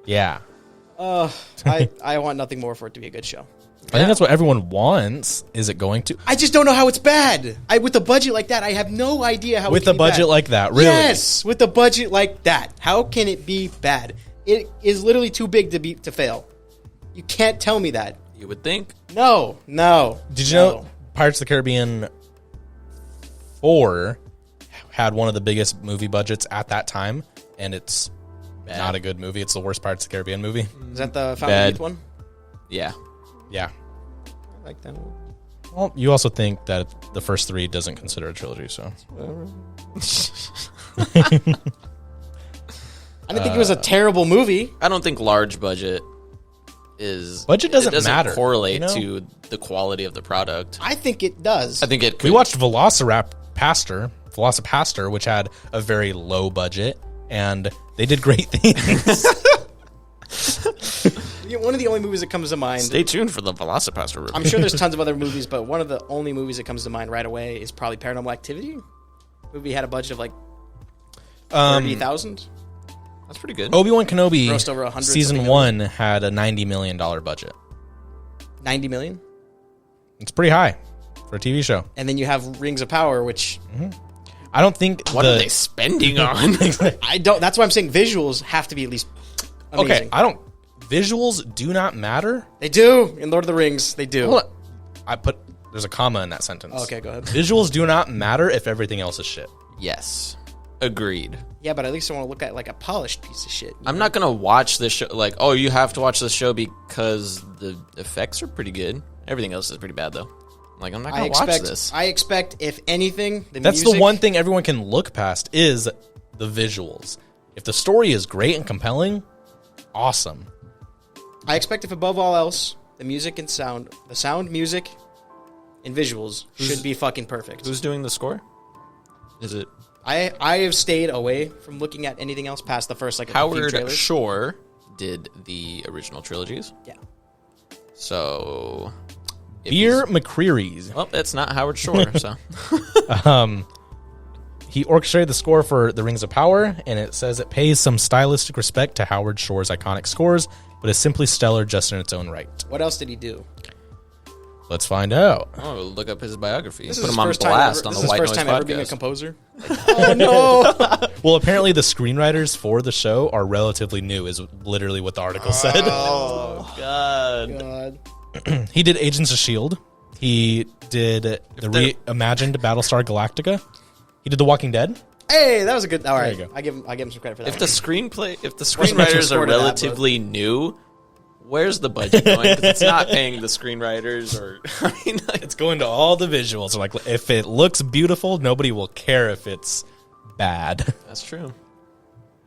Speaker 1: Yeah.
Speaker 2: I want nothing more for it to be a good show.
Speaker 1: I think that's what everyone wants. Is it going to?
Speaker 2: I just don't know how it's bad. With a budget like that, I have no idea how
Speaker 1: With
Speaker 2: it can
Speaker 1: a
Speaker 2: be
Speaker 1: budget
Speaker 2: bad.
Speaker 1: like that, really?
Speaker 2: Yes, with a budget like that. How can it be bad? It is literally too big to fail. You can't tell me that.
Speaker 3: You would think.
Speaker 2: No.
Speaker 1: Did you know Pirates of the Caribbean 4 had one of the biggest movie budgets at that time, and it's not a good movie. It's the worst Pirates of the Caribbean movie.
Speaker 2: Is that the Fountain
Speaker 3: Bad.
Speaker 2: of Youth one?
Speaker 3: Yeah.
Speaker 1: Yeah.
Speaker 2: I like that one.
Speaker 1: Well, you also think that the first 3 doesn't consider a trilogy, so.
Speaker 2: I didn't think it was a terrible movie.
Speaker 3: I don't think large budget is...
Speaker 1: Budget doesn't
Speaker 3: it doesn't
Speaker 1: matter,
Speaker 3: correlate
Speaker 1: you know?
Speaker 3: to the quality of the product.
Speaker 2: I think it does.
Speaker 3: I think it could.
Speaker 1: We watched VelociPastor, which had a very low budget, and they did great things.
Speaker 2: One of the only movies that comes to mind.
Speaker 3: Stay tuned for the VelociPastor review.
Speaker 2: I'm sure there's tons of other movies, but one of the only movies that comes to mind right away is probably Paranormal Activity. Movie had a budget of like 30,000.
Speaker 3: That's pretty good.
Speaker 1: Obi-Wan Kenobi
Speaker 2: Grossed over 100
Speaker 1: season
Speaker 2: something
Speaker 1: 1 had a $90 million budget.
Speaker 2: 90 million.
Speaker 1: It's pretty high for a TV show.
Speaker 2: And then you have Rings of Power, which
Speaker 1: I don't think
Speaker 3: What are they spending on?
Speaker 2: I don't. That's why I'm saying visuals have to be at least amazing.
Speaker 1: Okay, visuals do not matter.
Speaker 2: They do in Lord of the Rings. They do.
Speaker 1: Hold on. There's a comma in that sentence.
Speaker 2: Okay, go ahead.
Speaker 1: Visuals do not matter if everything else is shit.
Speaker 3: Yes. Agreed.
Speaker 2: Yeah, but at least I want to look at like a polished piece of shit.
Speaker 3: I'm not going to watch this show. Like, oh, you have to watch this show because the effects are pretty good. Everything else is pretty bad, though. Like, I'm not going to watch this.
Speaker 2: I expect, if anything,
Speaker 1: That's the one thing everyone can look past is the visuals. If the story is great and compelling, awesome.
Speaker 2: I expect, if above all else, the music and sound, music, and visuals should be fucking perfect.
Speaker 3: Who's doing the score? Is it
Speaker 2: I have stayed away from looking at anything else past the first, like, a few
Speaker 3: Howard
Speaker 2: trailers.
Speaker 3: Shore did the original trilogies?
Speaker 2: Yeah.
Speaker 3: So...
Speaker 1: Beer McCreary's.
Speaker 3: Well, that's not Howard Shore, so...
Speaker 1: He orchestrated the score for The Rings of Power, and it says it pays some stylistic respect to Howard Shore's iconic scores, but is simply stellar just in its own right.
Speaker 2: What else did he do?
Speaker 1: Let's find out.
Speaker 3: Oh, look up his biography.
Speaker 2: This is
Speaker 3: Put
Speaker 2: his
Speaker 3: him on
Speaker 2: first time
Speaker 3: blast
Speaker 2: ever,
Speaker 3: on
Speaker 2: this
Speaker 3: the
Speaker 2: is
Speaker 3: White
Speaker 2: his first
Speaker 3: Noise
Speaker 2: time ever being a
Speaker 3: podcast.
Speaker 2: composer. Oh no!
Speaker 1: Well, apparently the screenwriters for the show are relatively new, is literally what the article said.
Speaker 3: Oh, God.
Speaker 2: God.
Speaker 1: He did Agents of S.H.I.E.L.D. He did the reimagined Battlestar Galactica. He did The Walking Dead.
Speaker 2: Hey, that was a good. All right,
Speaker 1: you go.
Speaker 2: I give him some credit for that.
Speaker 3: If the
Speaker 2: much
Speaker 3: screenwriters
Speaker 2: score
Speaker 3: are
Speaker 2: to that,
Speaker 3: relatively new, where's the budget going? Because it's not paying the screenwriters or... I mean, like,
Speaker 1: It's going to all the visuals. Like, if it looks beautiful, nobody will care if it's bad.
Speaker 3: that's true.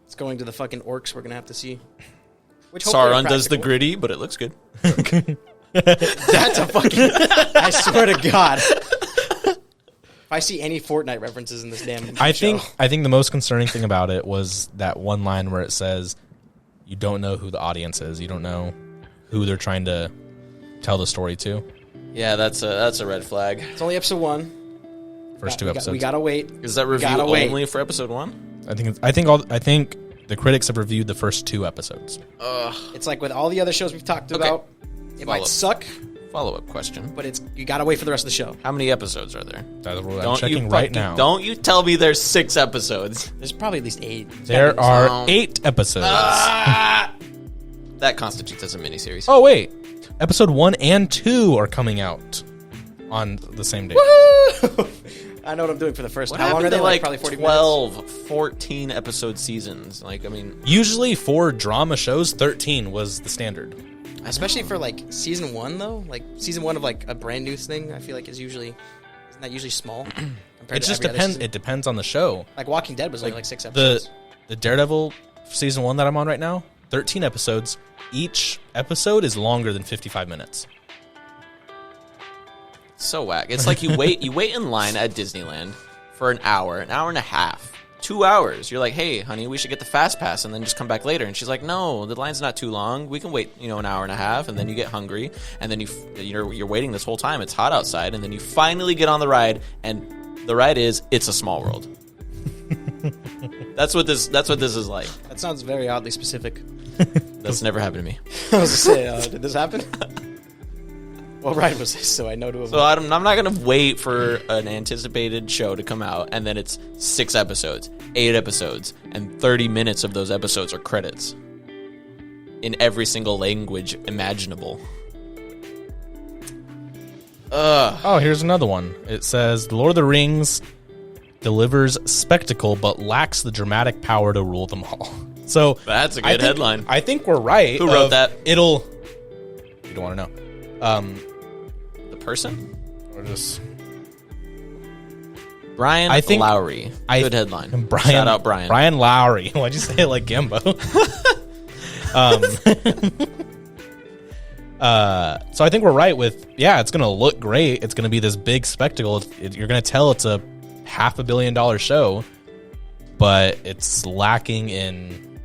Speaker 2: It's going to the fucking orcs we're gonna have to see. Which hopefully are
Speaker 3: Sauron does the
Speaker 2: practical.
Speaker 3: gritty, but it looks good.
Speaker 2: That's a fucking. I swear to God. If I see any Fortnite references in this damn
Speaker 1: I
Speaker 2: show.
Speaker 1: think the most concerning thing about it was that one line where it says, "You don't know who the audience is. You don't know who they're trying to tell the story to."
Speaker 3: Yeah, that's a red flag.
Speaker 2: It's only episode 1.
Speaker 1: First 2 episodes.
Speaker 2: We gotta wait.
Speaker 3: Is that review only for episode 1?
Speaker 1: I think the critics have reviewed the first 2 episodes.
Speaker 2: It's like with all the other shows we've talked about. It might suck,
Speaker 3: Follow-up question.
Speaker 2: but you gotta wait for the rest of the show.
Speaker 3: How many episodes are there?
Speaker 1: That's what I'm checking right now.
Speaker 3: Don't you tell me there's 6 episodes.
Speaker 2: There's probably at least 8.
Speaker 1: There are 8 episodes.
Speaker 3: That constitutes as a miniseries.
Speaker 1: Oh, wait. Episode 1 and 2 are coming out on the same day.
Speaker 2: I know what I'm doing for the first.
Speaker 3: What
Speaker 2: How long are
Speaker 3: happened
Speaker 2: they?
Speaker 3: to
Speaker 2: Like probably 40
Speaker 3: 12, 14 episode seasons? Like, I mean,
Speaker 1: Usually for drama shows, 13 was the standard.
Speaker 2: minutes. Especially for like season 1 though. Like season 1 of like a brand new thing, I feel like isn't that usually small? Compared
Speaker 1: It
Speaker 2: to
Speaker 1: just
Speaker 2: every other
Speaker 1: depends.
Speaker 2: season?
Speaker 1: It depends on the show.
Speaker 2: Like Walking Dead was only like 6 episodes.
Speaker 1: The Daredevil season 1 that I'm on right now, 13 episodes. Each episode is longer than 55 minutes.
Speaker 3: so whack. It's like you wait in line at Disneyland for an hour and a half, 2 hours. You're like, hey, honey, we should get the fast pass and then just come back later. And she's like, no, the line's not too long. We can wait, an hour and a half. And then you get hungry, and then you're waiting this whole time. It's hot outside, and then you finally get on the ride, and the ride is It's a Small World. That's what this is like.
Speaker 2: That sounds very oddly specific.
Speaker 3: That's never happened to me.
Speaker 2: I was gonna say, did this happen? What ride was this? So I know to avoid.
Speaker 3: So I'm not going to wait for an anticipated show to come out, and then it's 6 episodes, 8 episodes, and 30 minutes of those episodes are credits in every single language imaginable.
Speaker 1: Oh, here's another one. It says, "The Lord of the Rings delivers spectacle but lacks the dramatic power to rule them all." So
Speaker 3: That's a good headline.
Speaker 1: I think we're right.
Speaker 3: Who wrote that?
Speaker 1: You don't want to know.
Speaker 3: The person?
Speaker 1: Or just
Speaker 3: Brian Lowry. Good headline. Shout out Brian.
Speaker 1: Brian Lowry. Why'd you say it like Gimbo? So I think we're right with, it's going to look great. It's going to be this big spectacle. You're going to tell it's a $500 million show, but it's lacking in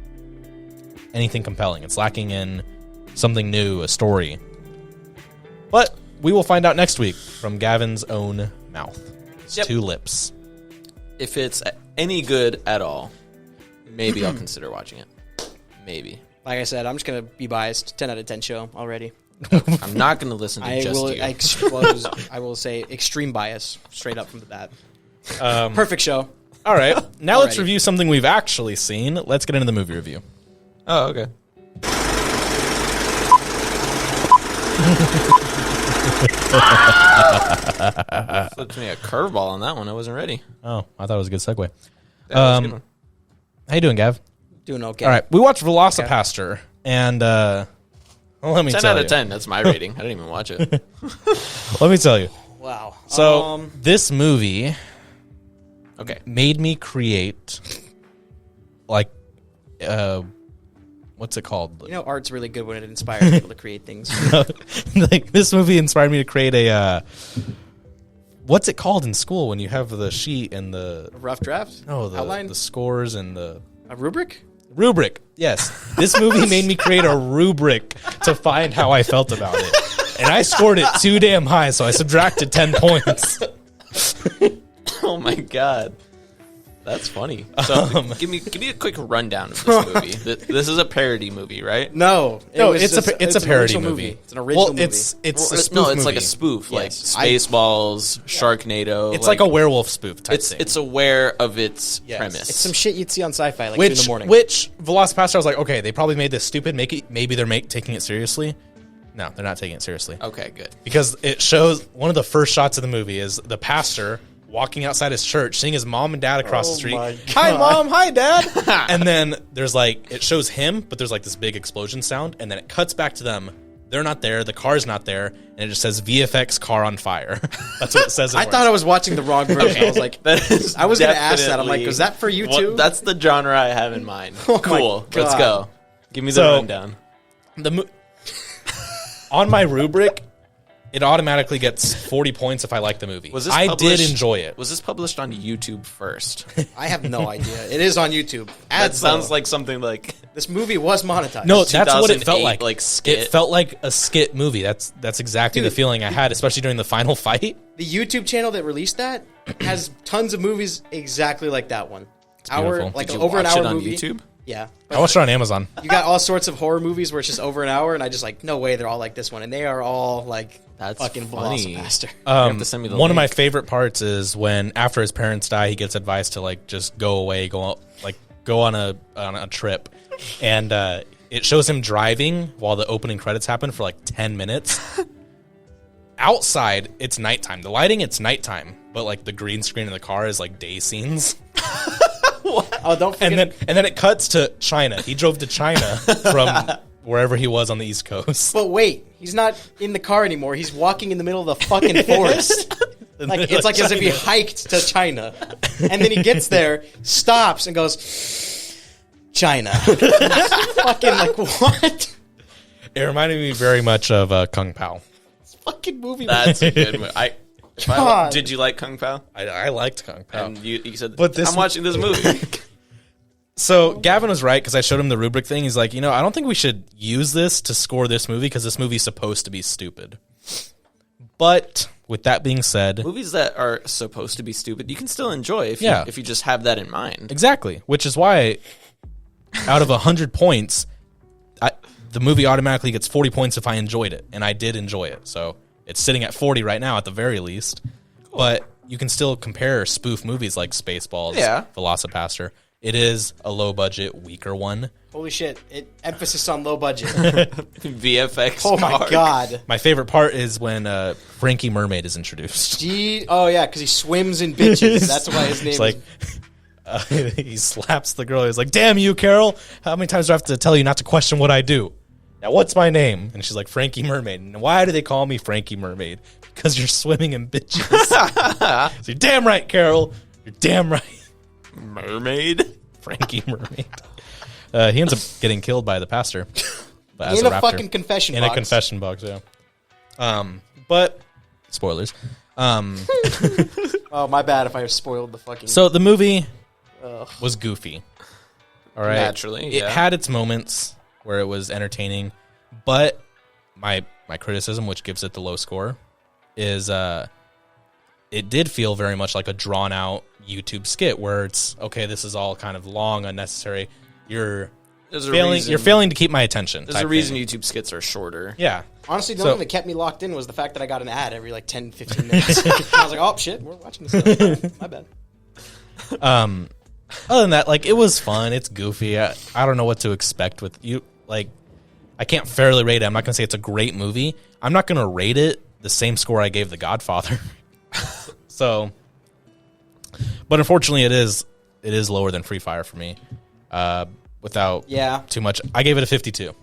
Speaker 1: anything compelling. It's lacking in something new, a story. But we will find out next week from Gavin's own mouth. His 2 lips.
Speaker 3: If it's any good at all, maybe I'll consider watching it. Maybe.
Speaker 2: Like I said, I'm just gonna be biased. 10 out of 10 show already.
Speaker 3: I'm not going to listen to you.
Speaker 2: I will say extreme bias straight up from the bat.
Speaker 1: Um,
Speaker 2: Perfect show.
Speaker 1: All right. Now let's
Speaker 2: Alrighty.
Speaker 1: review something we've actually seen. Let's get into the movie review.
Speaker 3: Oh, okay. Flipped me a curveball on that one. I wasn't ready.
Speaker 1: Oh, I thought it was a good segue.
Speaker 3: That was a good one.
Speaker 1: How you doing, Gav?
Speaker 2: Doing okay.
Speaker 1: All right. We watched VelociPastor, and let me
Speaker 3: 10
Speaker 1: tell
Speaker 3: out
Speaker 1: you.
Speaker 3: of 10. That's my rating. I didn't even watch it.
Speaker 1: Let me tell you.
Speaker 2: Wow.
Speaker 1: So this movie
Speaker 3: Okay.
Speaker 1: made me create, like, what's it called?
Speaker 2: you know, art's really good when it inspires people to create things.
Speaker 1: Like, this movie inspired me to create a. What's it called in school when you have the sheet and the
Speaker 2: A rough draft? Outline?
Speaker 1: the scores and the
Speaker 2: A rubric?
Speaker 1: rubric? Yes, this movie made me create a rubric to find how I felt about it, and I scored it too damn high, so I subtracted 10 points.
Speaker 3: Oh my god. That's funny. So give me a quick rundown of this movie. This is a parody movie, right?
Speaker 2: No.
Speaker 1: No,
Speaker 2: was
Speaker 1: it's
Speaker 2: just-
Speaker 1: a parody
Speaker 2: original
Speaker 1: movie.
Speaker 2: It's an original
Speaker 1: well,
Speaker 2: movie.
Speaker 1: it's a spoof
Speaker 3: No, it's
Speaker 1: movie.
Speaker 3: like a spoof, like
Speaker 2: Yes.
Speaker 3: Spaceballs, Sharknado.
Speaker 1: It's like a werewolf spoof type thing.
Speaker 3: It's aware of its
Speaker 1: Yes.
Speaker 3: premise.
Speaker 2: It's some shit you'd see on sci-fi like 2 in the morning.
Speaker 1: Which VelociPastor, I was like, okay, they probably made this stupid. Maybe they're taking it seriously. No, they're not taking it seriously.
Speaker 3: Okay, good.
Speaker 1: Because it shows one of the first shots of the movie is the pastor walking outside his church, seeing his mom and dad across the street.
Speaker 2: my
Speaker 1: Hi,
Speaker 2: God.
Speaker 1: Mom. Hi, Dad. And then there's like, it shows him, but there's like this big explosion sound, and then it cuts back to them. They're not there. The car's not there, and it just says VFX car on fire. That's what it says.
Speaker 2: I thought I was watching the wrong version. I was like,
Speaker 3: That is
Speaker 2: I was going to ask that. I'm like,
Speaker 3: definitely
Speaker 2: was that for you
Speaker 3: what-
Speaker 2: too?
Speaker 3: That's the genre I have in mind.
Speaker 2: Oh my
Speaker 3: Cool. Let's
Speaker 2: God.
Speaker 3: go. Give me the
Speaker 1: So-
Speaker 3: rundown.
Speaker 1: on my rubric, it automatically gets 40 points if I like the movie. I did enjoy it.
Speaker 3: Was this published on YouTube first?
Speaker 2: I have no idea. It is on YouTube.
Speaker 3: That sounds like something like...
Speaker 2: This movie was monetized.
Speaker 1: No, that's what it felt like.
Speaker 3: Skit.
Speaker 1: It felt like a skit movie. That's exactly the feeling I had, especially during the final fight.
Speaker 2: The YouTube channel that released that has tons of movies exactly like that one.
Speaker 1: Did
Speaker 3: you
Speaker 2: over an
Speaker 3: watch
Speaker 2: hour
Speaker 3: it on
Speaker 2: movie.
Speaker 3: YouTube?
Speaker 2: Yeah.
Speaker 1: I watched it on Amazon.
Speaker 2: You got all sorts of horror movies where it's just over an hour, and I just like, no way they're all like this one. And they are all like fucking
Speaker 3: funny.
Speaker 2: VelociPastor.
Speaker 3: You have to send me the
Speaker 1: One of my
Speaker 3: link.
Speaker 1: favorite parts is when after his parents die, he gets advice to like just go away, go on a trip, and it shows him driving while the opening credits happen for like 10 minutes. Outside, it's nighttime. The lighting, it's nighttime, but like the green screen in the car is like day scenes.
Speaker 2: Oh, don't forget.
Speaker 1: And then it cuts to China. He drove to China from wherever he was on the East Coast.
Speaker 2: But wait, he's not in the car anymore. He's walking in the middle of the fucking forest. Like it's like as if he hiked to China, and then he gets there, stops, and goes, China. Fucking like what?
Speaker 1: It reminded me very much of Kung Pao.
Speaker 2: This fucking movie.
Speaker 3: That's a good movie. Did you like Kung Pao?
Speaker 1: I liked Kung Pao.
Speaker 3: And you said,
Speaker 1: But
Speaker 3: I'm watching this movie.
Speaker 1: So Gavin was right because I showed him the rubric thing. He's like, I don't think we should use this to score this movie because this movie's supposed to be stupid. But with that being said,
Speaker 3: Movies that are supposed to be stupid, you can still enjoy if you just have that in mind.
Speaker 1: exactly, which is why out of 100 points, the movie automatically gets 40 points if I enjoyed it, and I did enjoy it. So it's sitting at 40 right now at the very least. Cool. But you can still compare spoof movies like Spaceballs, VelociPastor. It is a low-budget, weaker one.
Speaker 2: Holy shit. Emphasis on low budget.
Speaker 3: VFX.
Speaker 2: Oh my god.
Speaker 1: My favorite part is when Frankie Mermaid is introduced.
Speaker 2: Oh yeah, because he swims in bitches. That's why his name
Speaker 1: It's like, he slaps the girl. He's like, damn you, Carol. How many times do I have to tell you not to question what I do? Now, what's my name? And she's like, Frankie Mermaid. And why do they call me Frankie Mermaid? Because you're swimming in bitches. So you're damn right, Carol. You're damn right.
Speaker 3: Mermaid?
Speaker 1: Frankie Mermaid. He ends up getting killed by the pastor. But
Speaker 2: in a fucking confession box.
Speaker 1: In a confession box, yeah. But, spoilers.
Speaker 2: Oh, my bad if I spoiled the fucking...
Speaker 1: So the movie was goofy. All right?
Speaker 3: Naturally,
Speaker 1: It had its moments where it was entertaining, but my criticism, which gives it the low score, is it did feel very much like a drawn-out YouTube skit where it's, okay, this is all kind of long, unnecessary. You're failing to keep my attention.
Speaker 3: There's a reason YouTube skits are shorter.
Speaker 1: Yeah.
Speaker 2: Honestly, the only thing that kept me locked in was the fact that I got an ad every like 10, 15 minutes. I was like, oh shit, we're watching this. My bad.
Speaker 1: Other than that, like, it was fun. It's goofy. I don't know what to expect with you. Like, I can't fairly rate it. I'm not going to say it's a great movie. I'm not going to rate it the same score I gave The Godfather. So, but unfortunately, it is lower than Free Fire for me. Without too much, I gave it a 52.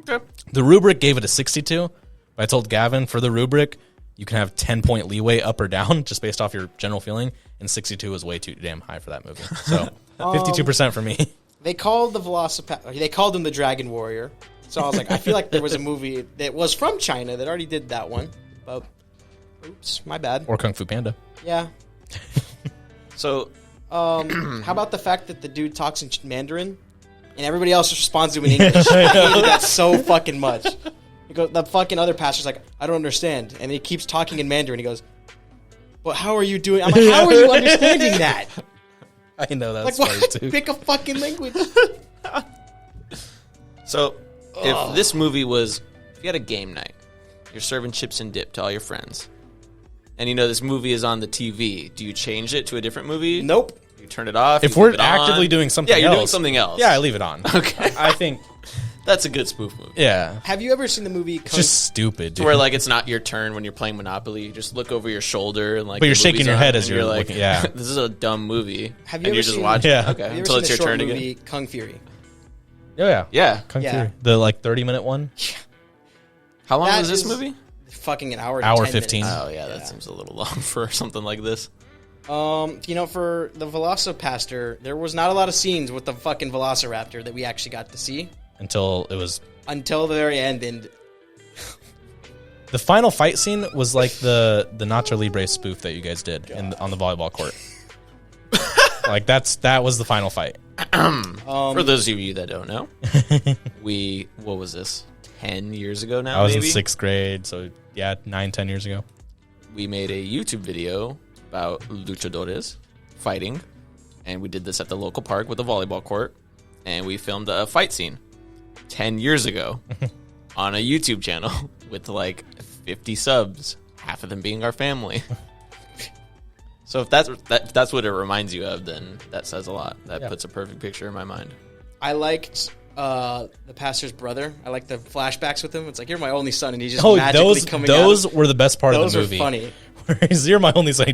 Speaker 3: Okay.
Speaker 1: The rubric gave it a 62. But I told Gavin for the rubric, you can have 10-point leeway up or down just based off your general feeling, and 62 is way too damn high for that movie. So 52% for me.
Speaker 2: They called the VelociPastor. They called him the Dragon Warrior. So I was like, I feel like there was a movie that was from China that already did that one. But oops, my bad.
Speaker 1: Or Kung Fu Panda.
Speaker 2: Yeah.
Speaker 3: So,
Speaker 2: how about the fact that the dude talks in Mandarin and everybody else responds to him in English? I hated that so fucking much. The fucking other pastor's like, I don't understand. And he keeps talking in Mandarin. He goes, but how are you doing? I'm like, how are you understanding that?
Speaker 1: I know that's
Speaker 2: like,
Speaker 1: funny
Speaker 2: what?
Speaker 1: too.
Speaker 2: Pick a fucking language.
Speaker 3: So, if this movie was, if you had a game night, you're serving chips and dip to all your friends, and this movie is on the TV, do you change it to a different movie?
Speaker 2: Nope.
Speaker 3: You turn it off?
Speaker 1: If we're actively doing something else.
Speaker 3: Yeah, you're doing something else.
Speaker 1: Yeah, I leave it on.
Speaker 3: Okay.
Speaker 1: I think
Speaker 3: that's a good spoof movie.
Speaker 1: Yeah.
Speaker 2: Have you ever seen the movie
Speaker 1: It's just stupid, dude.
Speaker 3: Where, like, it's not your turn when you're playing Monopoly. You just look over your shoulder and, like,
Speaker 1: but you're shaking your head as you're
Speaker 3: like,
Speaker 1: looking. Yeah.
Speaker 3: This is a dumb movie.
Speaker 2: Have you
Speaker 3: and
Speaker 2: ever
Speaker 3: you're just
Speaker 2: seen,
Speaker 3: watching
Speaker 1: Yeah.
Speaker 3: Okay.
Speaker 2: Have you ever
Speaker 3: Until
Speaker 2: seen
Speaker 3: it's
Speaker 2: the
Speaker 3: your
Speaker 2: short
Speaker 3: turn
Speaker 2: movie
Speaker 3: again.
Speaker 2: Kung Fury?
Speaker 1: Yeah.
Speaker 3: Yeah.
Speaker 1: Kung
Speaker 2: Yeah.
Speaker 1: Fury. The, like, 30-minute one?
Speaker 3: How long
Speaker 2: That
Speaker 3: was this
Speaker 2: is
Speaker 3: movie?
Speaker 2: Fucking an hour.
Speaker 1: Hour
Speaker 2: 10
Speaker 1: 15.
Speaker 2: minutes.
Speaker 3: Oh, yeah, that seems a little long for something like this.
Speaker 2: For the VelociPastor, there was not a lot of scenes with the fucking Velociraptor that we actually got to see
Speaker 1: Until it was...
Speaker 2: until the very end. And
Speaker 1: The final fight scene was like the Nacho Libre spoof that you guys did on the volleyball court. Like that was the final fight.
Speaker 3: For those of you that don't know, what was this? 10 years ago now.
Speaker 1: I was
Speaker 3: maybe?
Speaker 1: in 6th grade, so yeah, 9-10 years ago.
Speaker 3: We made a YouTube video about luchadores fighting, and we did this at the local park with a volleyball court, and we filmed a fight scene 10 years ago on a YouTube channel with like 50 subs, half of them being our family. So if that's what it reminds you of, then that says a lot. That puts a perfect picture in my mind.
Speaker 2: I liked the pastor's brother. I like the flashbacks with him. It's like, you're my only son, and he's just magically coming out.
Speaker 1: Those were the best part of the movie.
Speaker 2: Those were funny.
Speaker 1: Whereas you're my only son,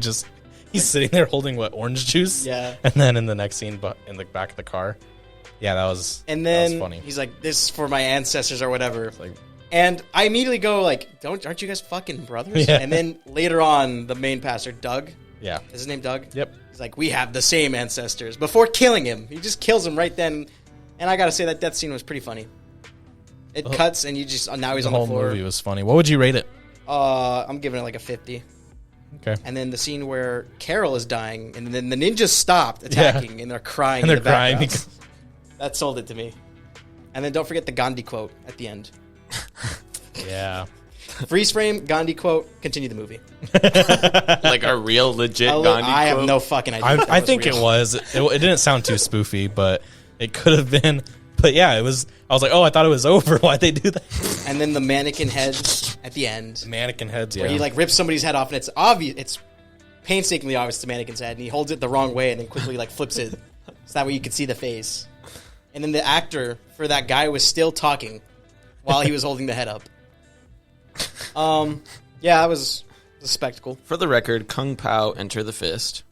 Speaker 1: he's sitting there holding orange juice.
Speaker 2: Yeah.
Speaker 1: And then in the next scene, but in the back of the car, that was funny.
Speaker 2: He's like, this is for my ancestors or whatever. And I immediately go like, aren't you guys fucking brothers?
Speaker 1: Yeah.
Speaker 2: And then later on, the main pastor, Doug.
Speaker 1: Yeah.
Speaker 2: Is his name Doug?
Speaker 1: Yep.
Speaker 2: He's like, we have the same ancestors. Before killing him, he just kills him right then. And I gotta say that death scene was pretty funny. It cuts and now he's on the floor.
Speaker 1: The whole movie was funny. What would you rate it?
Speaker 2: I'm giving it like a 50.
Speaker 1: Okay.
Speaker 2: And then the scene where Carol is dying, and then the ninjas stopped attacking, and they're crying.
Speaker 1: And they're
Speaker 2: in the
Speaker 1: crying.
Speaker 2: background. That sold it to me. And then don't forget the Gandhi quote at the end.
Speaker 1: Yeah.
Speaker 2: Freeze frame, Gandhi quote, continue the movie.
Speaker 3: Like a real legit Gandhi quote?
Speaker 2: I have no fucking idea.
Speaker 1: I think it was. It didn't sound too spoofy, but it could have been. But yeah, it was. I was like, I thought it was over. Why'd they do that?
Speaker 2: And then the mannequin heads at the end.
Speaker 1: Mannequin heads, yeah.
Speaker 2: Where he like rips somebody's head off, and it's obvious. It's painstakingly obvious it's the mannequin's head, and he holds it the wrong way, and then quickly like flips it, so that way you could see the face. And then the actor for that guy was still talking while he was holding the head up. Yeah, that was a spectacle.
Speaker 3: For the record, Kung Pao Enter the Fist,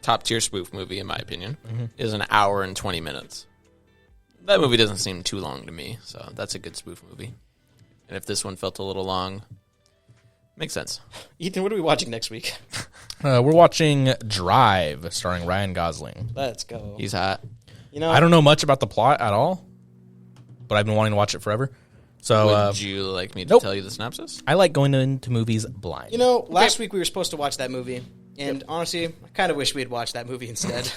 Speaker 3: top tier spoof movie in my opinion, is an hour and 20 minutes. That movie doesn't seem too long to me, so that's a good spoof movie. And if this one felt a little long, makes sense.
Speaker 2: Ethan, what are we watching next week?
Speaker 1: We're watching Drive, starring Ryan Gosling.
Speaker 2: Let's go.
Speaker 3: He's hot.
Speaker 1: I don't know much about the plot at all, but I've been wanting to watch it forever. So,
Speaker 3: would you like me to tell you the synopsis?
Speaker 1: I like going into movies blind.
Speaker 2: Last week we were supposed to watch that movie, and honestly, I kind of wish we had watched that movie instead.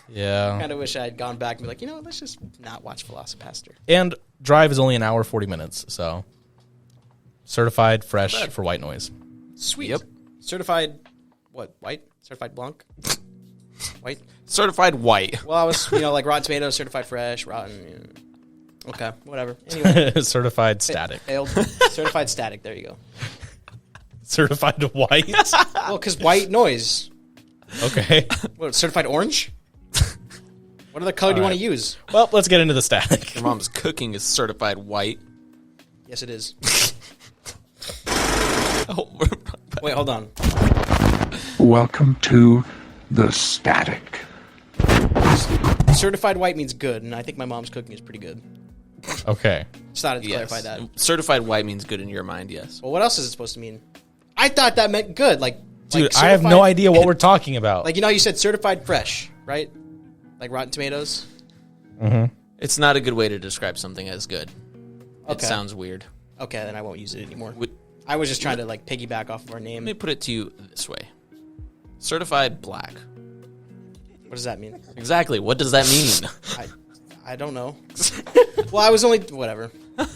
Speaker 1: Yeah.
Speaker 2: I kind of wish I had gone back and be like, let's just not watch VelociPastor.
Speaker 1: And Drive is only an hour 40 minutes, so certified fresh for white noise.
Speaker 2: Sweet.
Speaker 3: Yep.
Speaker 2: Certified, what, white? Certified blanc? White?
Speaker 3: Certified white.
Speaker 2: Well, I was, like Rotten Tomatoes, certified fresh, rotten. Okay, whatever. Anyway.
Speaker 1: Certified static.
Speaker 2: Failed. Certified static, there you go.
Speaker 1: Certified white?
Speaker 2: Well, because white noise.
Speaker 1: Okay.
Speaker 2: What, certified orange? What other color do you want to use?
Speaker 1: Well, let's get into the static.
Speaker 3: Your mom's cooking is certified white.
Speaker 2: Yes, it is.
Speaker 3: Oh,
Speaker 2: Wait, hold on.
Speaker 4: Welcome to the static.
Speaker 2: Certified white means good, and I think my mom's cooking is pretty good.
Speaker 1: Okay.
Speaker 2: Just thought I'd
Speaker 3: yes.
Speaker 2: clarify that.
Speaker 3: Certified white means good in your mind, yes.
Speaker 2: Well, what else is it supposed to mean? I thought that meant good.
Speaker 1: Dude, I have no idea what we're talking about.
Speaker 2: Like, you said certified fresh, right? Like Rotten Tomatoes?
Speaker 1: Mm-hmm.
Speaker 3: It's not a good way to describe something as good. It
Speaker 2: Okay.
Speaker 3: sounds weird.
Speaker 2: Okay, then I won't use it anymore. I was just trying to, piggyback off of our name.
Speaker 3: Let me put it to you this way. Certified black.
Speaker 2: What does that mean?
Speaker 3: Exactly. What does that mean?
Speaker 2: I don't know. Well, I was only... Whatever. I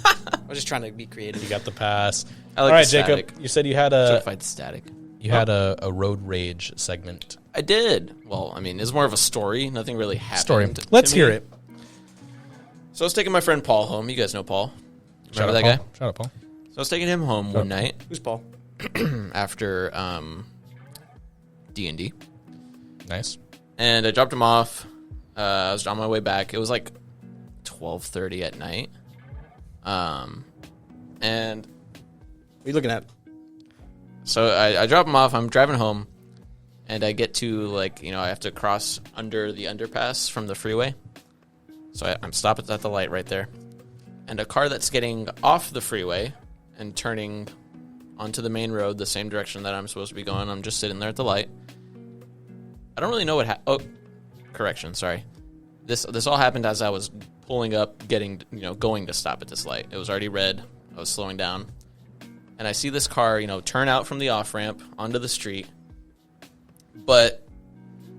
Speaker 2: was just trying to be creative.
Speaker 1: You got the pass.
Speaker 3: I like
Speaker 1: All right,
Speaker 3: the static.
Speaker 1: Jacob, you said you had a...
Speaker 3: Certified static.
Speaker 1: You had a road rage segment.
Speaker 3: I did. Well, it's more of a story. Nothing really happened.
Speaker 1: Story.
Speaker 3: to
Speaker 1: Let's
Speaker 3: me.
Speaker 1: hear it.
Speaker 3: So I was taking my friend Paul home. You guys know Paul.
Speaker 1: Shout
Speaker 3: Remember
Speaker 1: out,
Speaker 3: that
Speaker 1: Paul.
Speaker 3: guy?
Speaker 1: Shout out, Paul.
Speaker 3: So I was taking him home one night
Speaker 2: Who's Paul?
Speaker 3: after D&D.
Speaker 1: Nice.
Speaker 3: And I dropped him off. I was on my way back. It was like 12:30 at night. And
Speaker 2: What are you looking at?
Speaker 3: so I drop him off. I'm driving home. And I get to, I have to cross under the underpass from the freeway. So I'm stopped at the light right there. And a car that's getting off the freeway and turning onto the main road the same direction that I'm supposed to be going. I'm just sitting there at the light. I don't really know what happened. Oh, correction, sorry. This all happened as I was pulling up, going to stop at this light. It was already red. I was slowing down. and I see this car, turn out from the off-ramp onto the street. But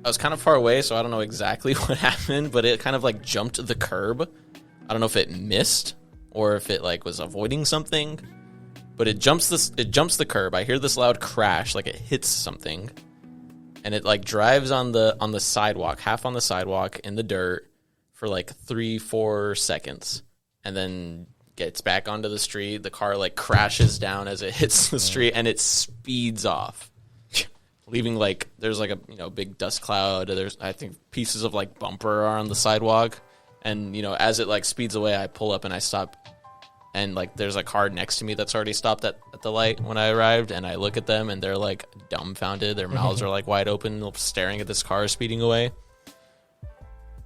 Speaker 3: I was kind of far away, so I don't know exactly what happened, but it kind of like jumped the curb. I don't know if it missed or if it like was avoiding something, but it jumps the curb. I hear this loud crash, like it hits something, and it like drives on the sidewalk, half on the sidewalk in the dirt for like 3-4 seconds, and then gets back onto the street. The car like crashes down as it hits the street, and it speeds off. Leaving like there's like a big dust cloud. There's I think pieces of like bumper are on the sidewalk, and as it like speeds away, I pull up and I stop, and like there's a car next to me that's already stopped at the light when I arrived, and I look at them and they're like dumbfounded. Their mouths are like wide open, staring at this car speeding away.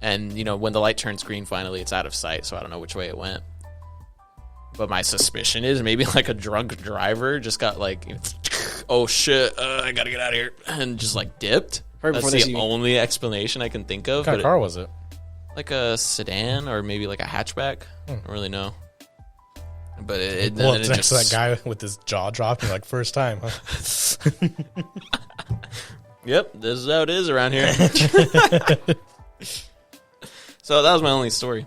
Speaker 3: And when the light turns green, finally it's out of sight, so I don't know which way it went. But my suspicion is maybe like a drunk driver just got like, oh shit, I gotta get out of here, and just like dipped. That's the only explanation I can think of.
Speaker 1: What kind of car was it?
Speaker 3: Like a sedan or maybe like a hatchback. I don't really know. But it
Speaker 1: next to that guy with his jaw dropped, you're like, first time, huh?
Speaker 3: Yep, this is how it is around here. So that was my only story.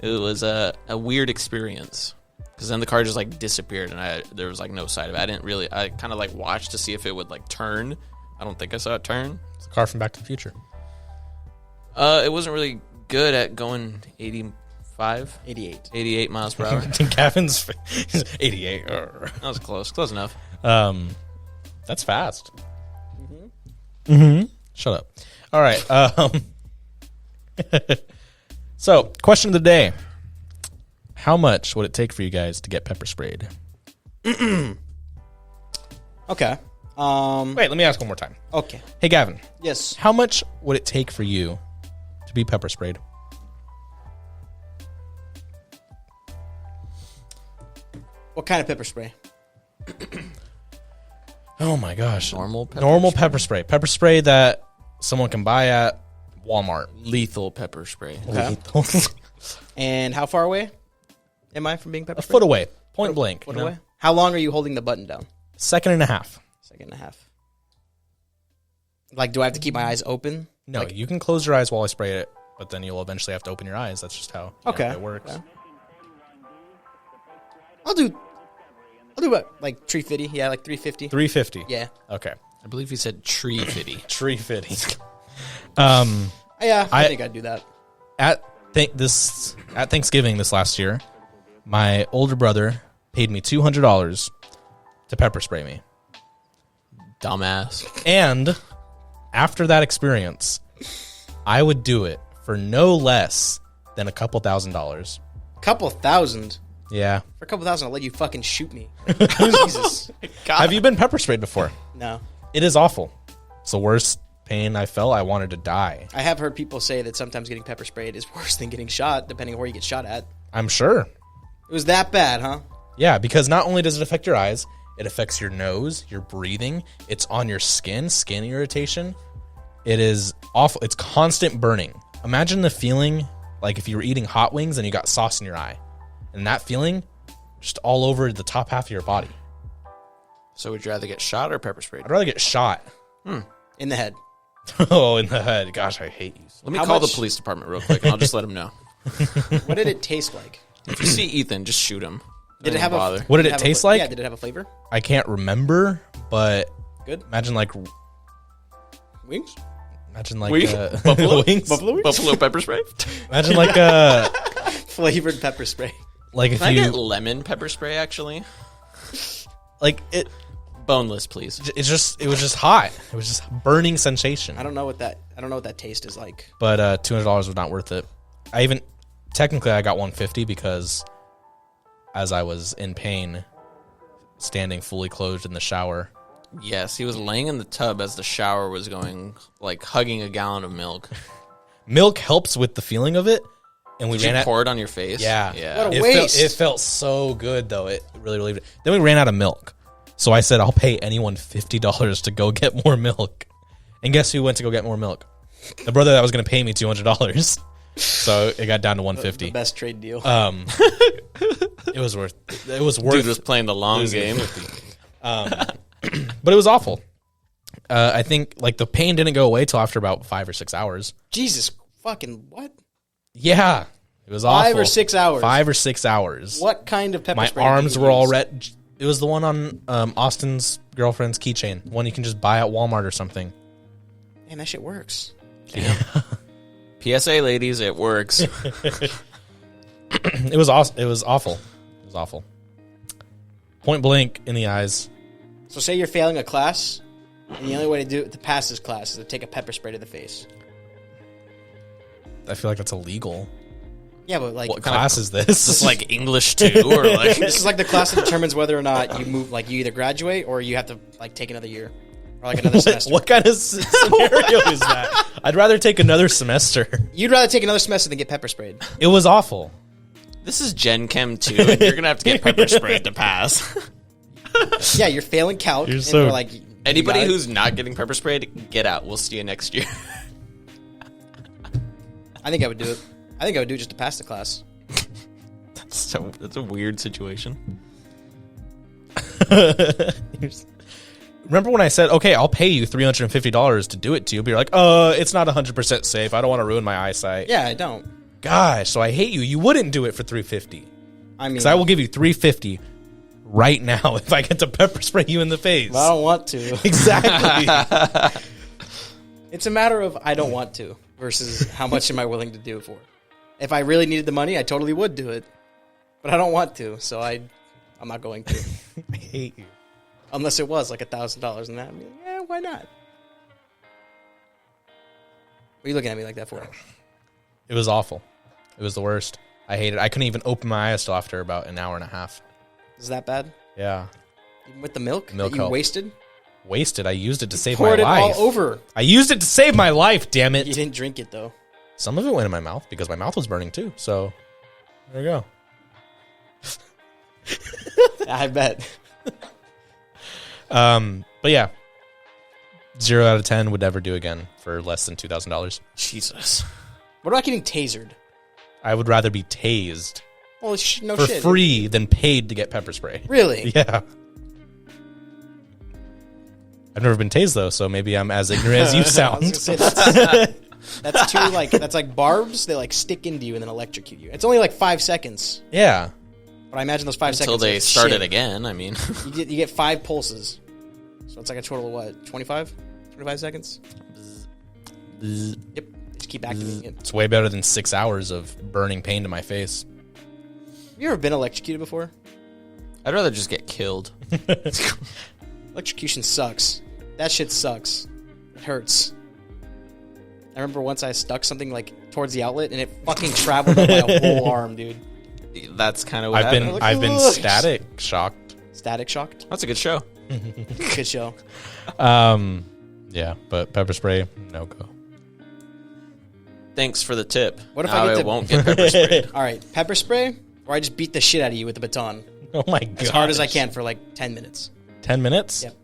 Speaker 3: It was a weird experience because then the car just like disappeared and there was like no sight of it. I kind of like watched to see if it would like turn. I don't think I saw it turn.
Speaker 1: It's a car from Back to the Future.
Speaker 3: It wasn't really good at going 88 miles per hour.
Speaker 1: Gavin's 88.
Speaker 3: That was close enough.
Speaker 1: That's fast. Shut up. All right. So, question of the day. How much would it take for you guys to get pepper sprayed?
Speaker 2: Okay.
Speaker 1: Wait, let me ask one more time.
Speaker 2: Okay.
Speaker 1: Hey, Gavin.
Speaker 2: Yes.
Speaker 1: How much would it take for you to be pepper sprayed?
Speaker 2: What kind of pepper spray?
Speaker 1: Oh my gosh.
Speaker 3: Normal
Speaker 1: pepper spray. Pepper spray that someone can buy at Walmart.
Speaker 3: Lethal pepper spray.
Speaker 2: Okay. And how far away am I from being pepper
Speaker 1: A
Speaker 2: sprayed?
Speaker 1: foot away. Point blank.
Speaker 2: Foot away? How long are you holding the button down?
Speaker 1: 1.5 seconds.
Speaker 2: Second and a half. Like, do I have to keep my eyes open?
Speaker 1: No,
Speaker 2: Like,
Speaker 1: you can close your eyes while I spray it, but then you'll eventually have to open your eyes. That's just how it works.
Speaker 2: Okay. I'll do what? Like 350? Yeah, like 350.
Speaker 1: 350.
Speaker 2: Yeah.
Speaker 1: Okay.
Speaker 3: I believe he said tree fitty.
Speaker 1: Tree fitting.
Speaker 2: Yeah, I think I'd do that.
Speaker 1: At Thanksgiving this last year, my older brother paid me $200 to pepper spray me.
Speaker 3: Dumbass.
Speaker 1: And after that experience, I would do it for no less than a couple $1,000s.
Speaker 2: Couple thousand?
Speaker 1: Yeah.
Speaker 2: For a couple thousand, I'll let you fucking shoot me. Jesus.
Speaker 3: God.
Speaker 1: Have you been pepper sprayed before?
Speaker 2: No.
Speaker 1: It is awful. It's the worst pain I felt. I wanted to die.
Speaker 2: I have heard people say that sometimes getting pepper sprayed is worse than getting shot, depending on where you get shot at.
Speaker 1: I'm sure.
Speaker 2: It was that bad, huh?
Speaker 1: Yeah, because not only does it affect your eyes, it affects your nose, your breathing. It's on your skin irritation. It is awful. It's constant burning. Imagine the feeling like if you were eating hot wings and you got sauce in your eye. And that feeling just all over the top half of your body.
Speaker 3: So would you rather get shot or pepper sprayed?
Speaker 1: I'd rather get shot.
Speaker 2: In the head.
Speaker 1: Oh, in the head. Gosh, I hate you.
Speaker 3: Let me call the police department real quick, and I'll just let them know.
Speaker 2: What did it taste like?
Speaker 3: If you see Ethan, just shoot him.
Speaker 2: Did it have
Speaker 3: bother.
Speaker 1: What did it taste like?
Speaker 2: Yeah, did it have a flavor?
Speaker 1: I can't remember, but
Speaker 2: Good.
Speaker 1: imagine like
Speaker 2: Wings?
Speaker 3: Buffalo
Speaker 1: wings.
Speaker 3: Buffalo pepper spray?
Speaker 1: Imagine like
Speaker 2: Flavored pepper spray.
Speaker 1: like if
Speaker 3: Can I
Speaker 1: you
Speaker 3: get lemon pepper spray, actually?
Speaker 1: like it.
Speaker 3: Boneless, please.
Speaker 1: It was just hot. It was just burning sensation.
Speaker 2: I don't know what that taste is like.
Speaker 1: But $200 was not worth it. I got 150 because as I was in pain, standing fully clothed in the shower.
Speaker 3: Yes, he was laying in the tub as the shower was going, like hugging a gallon of milk.
Speaker 1: Milk helps with the feeling of it, and we
Speaker 3: Did
Speaker 1: ran
Speaker 3: you
Speaker 1: out.
Speaker 3: pour it on your face?
Speaker 1: Yeah,
Speaker 2: What a waste.
Speaker 1: It felt so good though. It really relieved it. Then we ran out of milk, so I said I'll pay anyone $50 to go get more milk. And guess who went to go get more milk? The brother that was going to pay me $200. So it got down to
Speaker 2: The
Speaker 1: 150.
Speaker 2: best trade deal.
Speaker 1: It was worth. It was worth.
Speaker 3: Dude was playing the long game.
Speaker 1: But it was awful. I think like the pain didn't go away till after about 5 or 6 hours.
Speaker 2: Jesus fucking what?
Speaker 1: Yeah, it was awful.
Speaker 2: 5 or 6 hours.
Speaker 1: 5 or 6 hours.
Speaker 2: What kind of pepper
Speaker 1: My
Speaker 2: spray?
Speaker 1: arms
Speaker 2: did you
Speaker 1: were all
Speaker 2: use?
Speaker 1: red. It was the one on Austin's girlfriend's keychain. One you can just buy at Walmart or something.
Speaker 2: Man, that shit works.
Speaker 3: PSA, ladies, it works.
Speaker 1: It was awesome. It was awful. It was awful. Point blank in the eyes.
Speaker 2: So say you're failing a class, and the only way to pass this class is to take a pepper spray to the face.
Speaker 1: I feel like that's illegal.
Speaker 2: Yeah, but like,
Speaker 1: What class is this?
Speaker 3: Is this like English 2 or like
Speaker 2: this is like the class that determines whether or not you move. Like, you either graduate or you have to like take another year or like another semester.
Speaker 1: What kind of scenario is that? I'd rather take another semester.
Speaker 2: You'd rather take another semester than get pepper sprayed.
Speaker 1: It was awful.
Speaker 3: this is Gen Chem 2 and you're gonna have to get pepper sprayed to pass.
Speaker 2: Yeah, you're failing calc.
Speaker 1: You're
Speaker 2: and
Speaker 1: so-
Speaker 2: we're like,
Speaker 3: Anybody
Speaker 2: you got it.
Speaker 3: who's not getting pepper sprayed, get out. We'll see you next year.
Speaker 2: I think I would do it. I think I would do it just to pass the class.
Speaker 3: That's a weird situation.
Speaker 1: Remember when I said, okay, I'll pay you $350 to do it to you, but you're like, it's not 100% safe. I don't want to ruin my eyesight.
Speaker 2: Yeah, I don't.
Speaker 1: Gosh, so I hate you. You wouldn't do it for $350.
Speaker 2: I mean,
Speaker 1: Because I will give you $350 right now if I get to pepper spray you in the face.
Speaker 2: I don't want to.
Speaker 1: Exactly.
Speaker 2: It's a matter of I don't want to versus how much am I willing to do it for. If I really needed the money, I totally would do it. But I don't want to, so I'm not going to.
Speaker 1: I hate you.
Speaker 2: Unless it was like $1,000 in that. I mean, yeah, why not? What are you looking at me like that for?
Speaker 1: It was awful. It was the worst. I hated it. I couldn't even open my eyes till after about an hour and a half.
Speaker 2: Is that bad?
Speaker 1: Yeah.
Speaker 2: Even with the milk
Speaker 1: Milk
Speaker 2: that you
Speaker 1: helped.
Speaker 2: wasted?
Speaker 1: Wasted. I used it to save my
Speaker 2: Poured it
Speaker 1: life.
Speaker 2: all over.
Speaker 1: I used it to save my life, damn
Speaker 2: You
Speaker 1: it.
Speaker 2: didn't drink it, though.
Speaker 1: Some of it went in my mouth because my mouth was burning too. So there you go.
Speaker 2: I bet.
Speaker 1: But yeah, 0 out of 10 would never do again for less than $2,000.
Speaker 3: Jesus.
Speaker 2: What about getting tasered?
Speaker 1: I would rather be tased
Speaker 2: Well, no
Speaker 1: for
Speaker 2: shit.
Speaker 1: free than paid to get pepper spray.
Speaker 2: Really?
Speaker 1: Yeah. I've never been tased though, so maybe I'm as ignorant as you
Speaker 2: I was
Speaker 1: sound.
Speaker 2: gonna say, that's too that's like barbs. They like stick into you and then electrocute you. It's only like 5 seconds,
Speaker 1: Yeah.
Speaker 2: but I imagine those 5
Speaker 3: Until
Speaker 2: seconds
Speaker 3: they
Speaker 2: are
Speaker 3: start
Speaker 2: shit.
Speaker 3: it again, I mean.
Speaker 2: You get 5 pulses, so it's like a total of what? 25 seconds. Yep. Just keep activating it.
Speaker 1: It's way better than 6 hours of burning pain to my face.
Speaker 2: Have you ever been electrocuted before?
Speaker 3: I'd rather just get killed.
Speaker 2: Electrocution sucks. That shit sucks. It hurts. I remember once I stuck something like towards the outlet and it fucking traveled up my whole arm, dude.
Speaker 3: That's kind of what
Speaker 1: I've
Speaker 3: happened.
Speaker 1: been
Speaker 2: Ugh.
Speaker 1: static shocked.
Speaker 2: Static shocked.
Speaker 3: That's a good show.
Speaker 2: Good show.
Speaker 1: Yeah, but pepper spray, no go.
Speaker 3: Thanks for the tip.
Speaker 2: What if
Speaker 3: now
Speaker 2: I get
Speaker 3: I
Speaker 2: to-
Speaker 3: won't get pepper sprayed?
Speaker 2: All right, pepper spray, or I just beat the shit out of you with a baton
Speaker 1: Oh my god.
Speaker 2: as hard as I can for like 10 minutes.
Speaker 1: 10 minutes?
Speaker 2: Yep.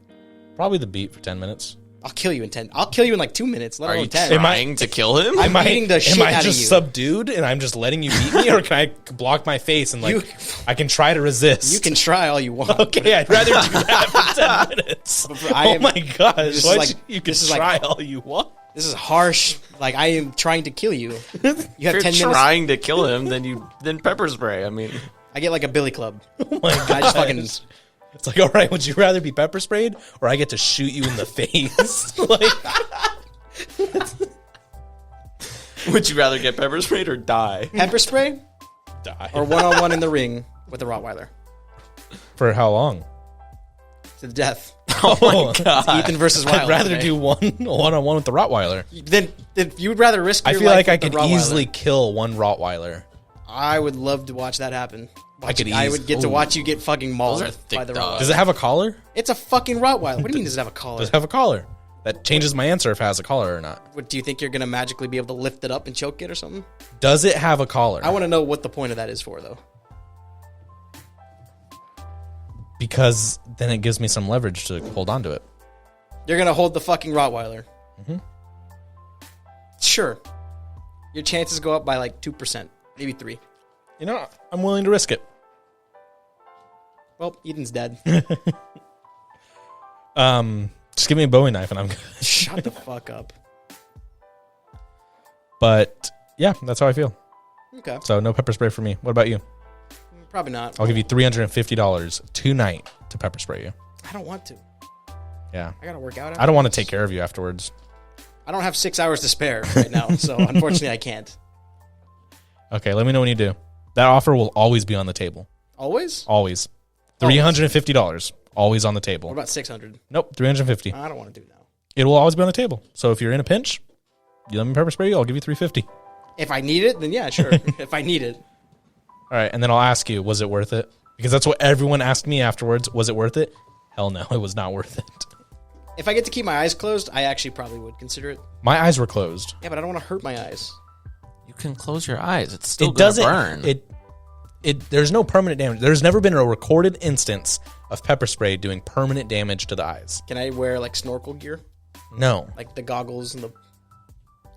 Speaker 1: Probably the beat for 10 minutes.
Speaker 2: I'll kill you in 10. I'll kill you in like 2 minutes. Let
Speaker 3: Are
Speaker 2: alone
Speaker 3: you
Speaker 2: 10.
Speaker 3: trying to kill him?
Speaker 2: I'm beating the shit
Speaker 1: am I
Speaker 2: out of
Speaker 1: just
Speaker 2: you.
Speaker 1: subdued and I'm just letting you beat me, or can I block my face and like
Speaker 2: You-
Speaker 1: I can try to resist?
Speaker 2: You can try all you want.
Speaker 1: Okay, I'd rather do that for 10 minutes.
Speaker 2: I
Speaker 1: Oh
Speaker 2: am-
Speaker 1: my gosh!
Speaker 2: this is
Speaker 1: Why
Speaker 2: like-
Speaker 1: you can
Speaker 2: this is like-
Speaker 1: try all you want.
Speaker 2: This is harsh. Like, I am trying to kill you. You have
Speaker 3: If
Speaker 2: 10
Speaker 3: you're
Speaker 2: minutes.
Speaker 3: trying to kill him, then pepper spray. I mean,
Speaker 2: I get like a billy club.
Speaker 1: Oh my
Speaker 2: I just fucking.
Speaker 1: gosh. It's like, all right, would you rather be pepper sprayed or I get to shoot you in the face? Like,
Speaker 3: would you rather get pepper sprayed or die?
Speaker 2: Pepper spray
Speaker 1: die.
Speaker 2: or 1-on-1 in the ring with a Rottweiler
Speaker 1: For how long?
Speaker 2: to the death.
Speaker 3: Oh my god!
Speaker 2: Ethan versus Wild.
Speaker 1: I'd rather
Speaker 2: today.
Speaker 1: do one-on-one with the Rottweiler.
Speaker 2: Then you would rather risk.
Speaker 1: I
Speaker 2: Your
Speaker 1: feel
Speaker 2: life
Speaker 1: like I
Speaker 2: with the
Speaker 1: could
Speaker 2: Rottweiler.
Speaker 1: easily kill one Rottweiler.
Speaker 2: I would love to watch that happen. I would get to
Speaker 1: Ooh.
Speaker 2: watch you get fucking mauled
Speaker 3: Those are thick
Speaker 2: by the
Speaker 3: dogs.
Speaker 2: Rottweiler.
Speaker 1: Does it have a collar?
Speaker 2: It's a fucking Rottweiler. What do you mean? Does it have a collar?
Speaker 1: Does it have a collar? That changes my answer if it has a collar or not.
Speaker 2: What, do you think you're gonna magically be able to lift it up and choke it or something?
Speaker 1: Does it have a collar?
Speaker 2: I want to know what the point of that is for, though.
Speaker 1: Because then it gives me some leverage to hold on to it.
Speaker 2: You're gonna hold the fucking Rottweiler.
Speaker 1: Mm-hmm.
Speaker 2: Sure. Your chances go up by like 2%, maybe 3%.
Speaker 1: You know, I'm willing to risk it.
Speaker 2: Well, Eden's dead.
Speaker 1: Just give me a Bowie knife and I'm good.
Speaker 2: Shut the fuck up.
Speaker 1: But yeah, that's how I feel.
Speaker 2: Okay.
Speaker 1: So no pepper spray for me. What about you?
Speaker 2: Probably not.
Speaker 1: I'll give you $350 tonight to pepper spray you.
Speaker 2: I don't want to.
Speaker 1: Yeah.
Speaker 2: I gotta work out.
Speaker 1: I don't want to take care of you afterwards.
Speaker 2: I don't have 6 hours to spare right now, so unfortunately I can't.
Speaker 1: Okay, let me know when you do. That offer will always be on the table.
Speaker 2: Always?
Speaker 1: Always. $350. Always on the table.
Speaker 2: What about 600?
Speaker 1: Nope, $350.
Speaker 2: I don't want to do it now.
Speaker 1: It will always be on the table. So if you're in a pinch, you let me pepper spray you, I'll give you $350.
Speaker 2: If I need it, then yeah, sure. If I need it.
Speaker 1: All right, and then I'll ask you, was it worth it? Because that's what everyone asked me afterwards. Was it worth it? Hell no, it was not worth it.
Speaker 2: If I get to keep my eyes closed, I actually probably would consider it.
Speaker 1: My eyes were closed.
Speaker 2: Yeah, but I don't want to hurt my eyes.
Speaker 3: You can close your eyes. It's still
Speaker 1: It
Speaker 3: going
Speaker 1: doesn't
Speaker 3: to burn.
Speaker 1: There's no permanent damage. There's never been a recorded instance of pepper spray doing permanent damage to the eyes.
Speaker 2: Can I wear like snorkel gear?
Speaker 1: No.
Speaker 2: Like the goggles and the...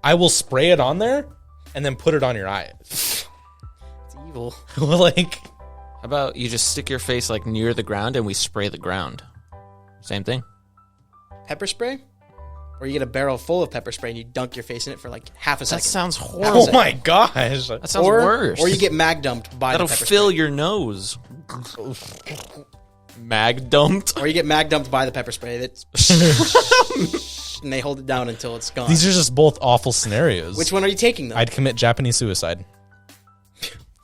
Speaker 1: I will spray it on there and then put it on your eyes.
Speaker 2: It's evil.
Speaker 1: Like,
Speaker 3: How about you just stick your face like near the ground and we spray the ground? Same thing.
Speaker 2: Pepper spray? Or you get a barrel full of pepper spray and you dunk your face in it for like half a
Speaker 3: That
Speaker 2: second.
Speaker 3: sounds horrible.
Speaker 1: oh my gosh.
Speaker 3: That sounds
Speaker 2: or,
Speaker 3: worse.
Speaker 2: Or you get mag dumped by
Speaker 3: That'll
Speaker 2: the pepper
Speaker 3: fill
Speaker 2: spray.
Speaker 3: your nose. Mag dumped.
Speaker 2: Or you get mag dumped by the pepper spray. That's and they hold it down until it's gone.
Speaker 1: These are just both awful scenarios.
Speaker 2: Which one are you taking, though?
Speaker 1: I'd commit Japanese suicide.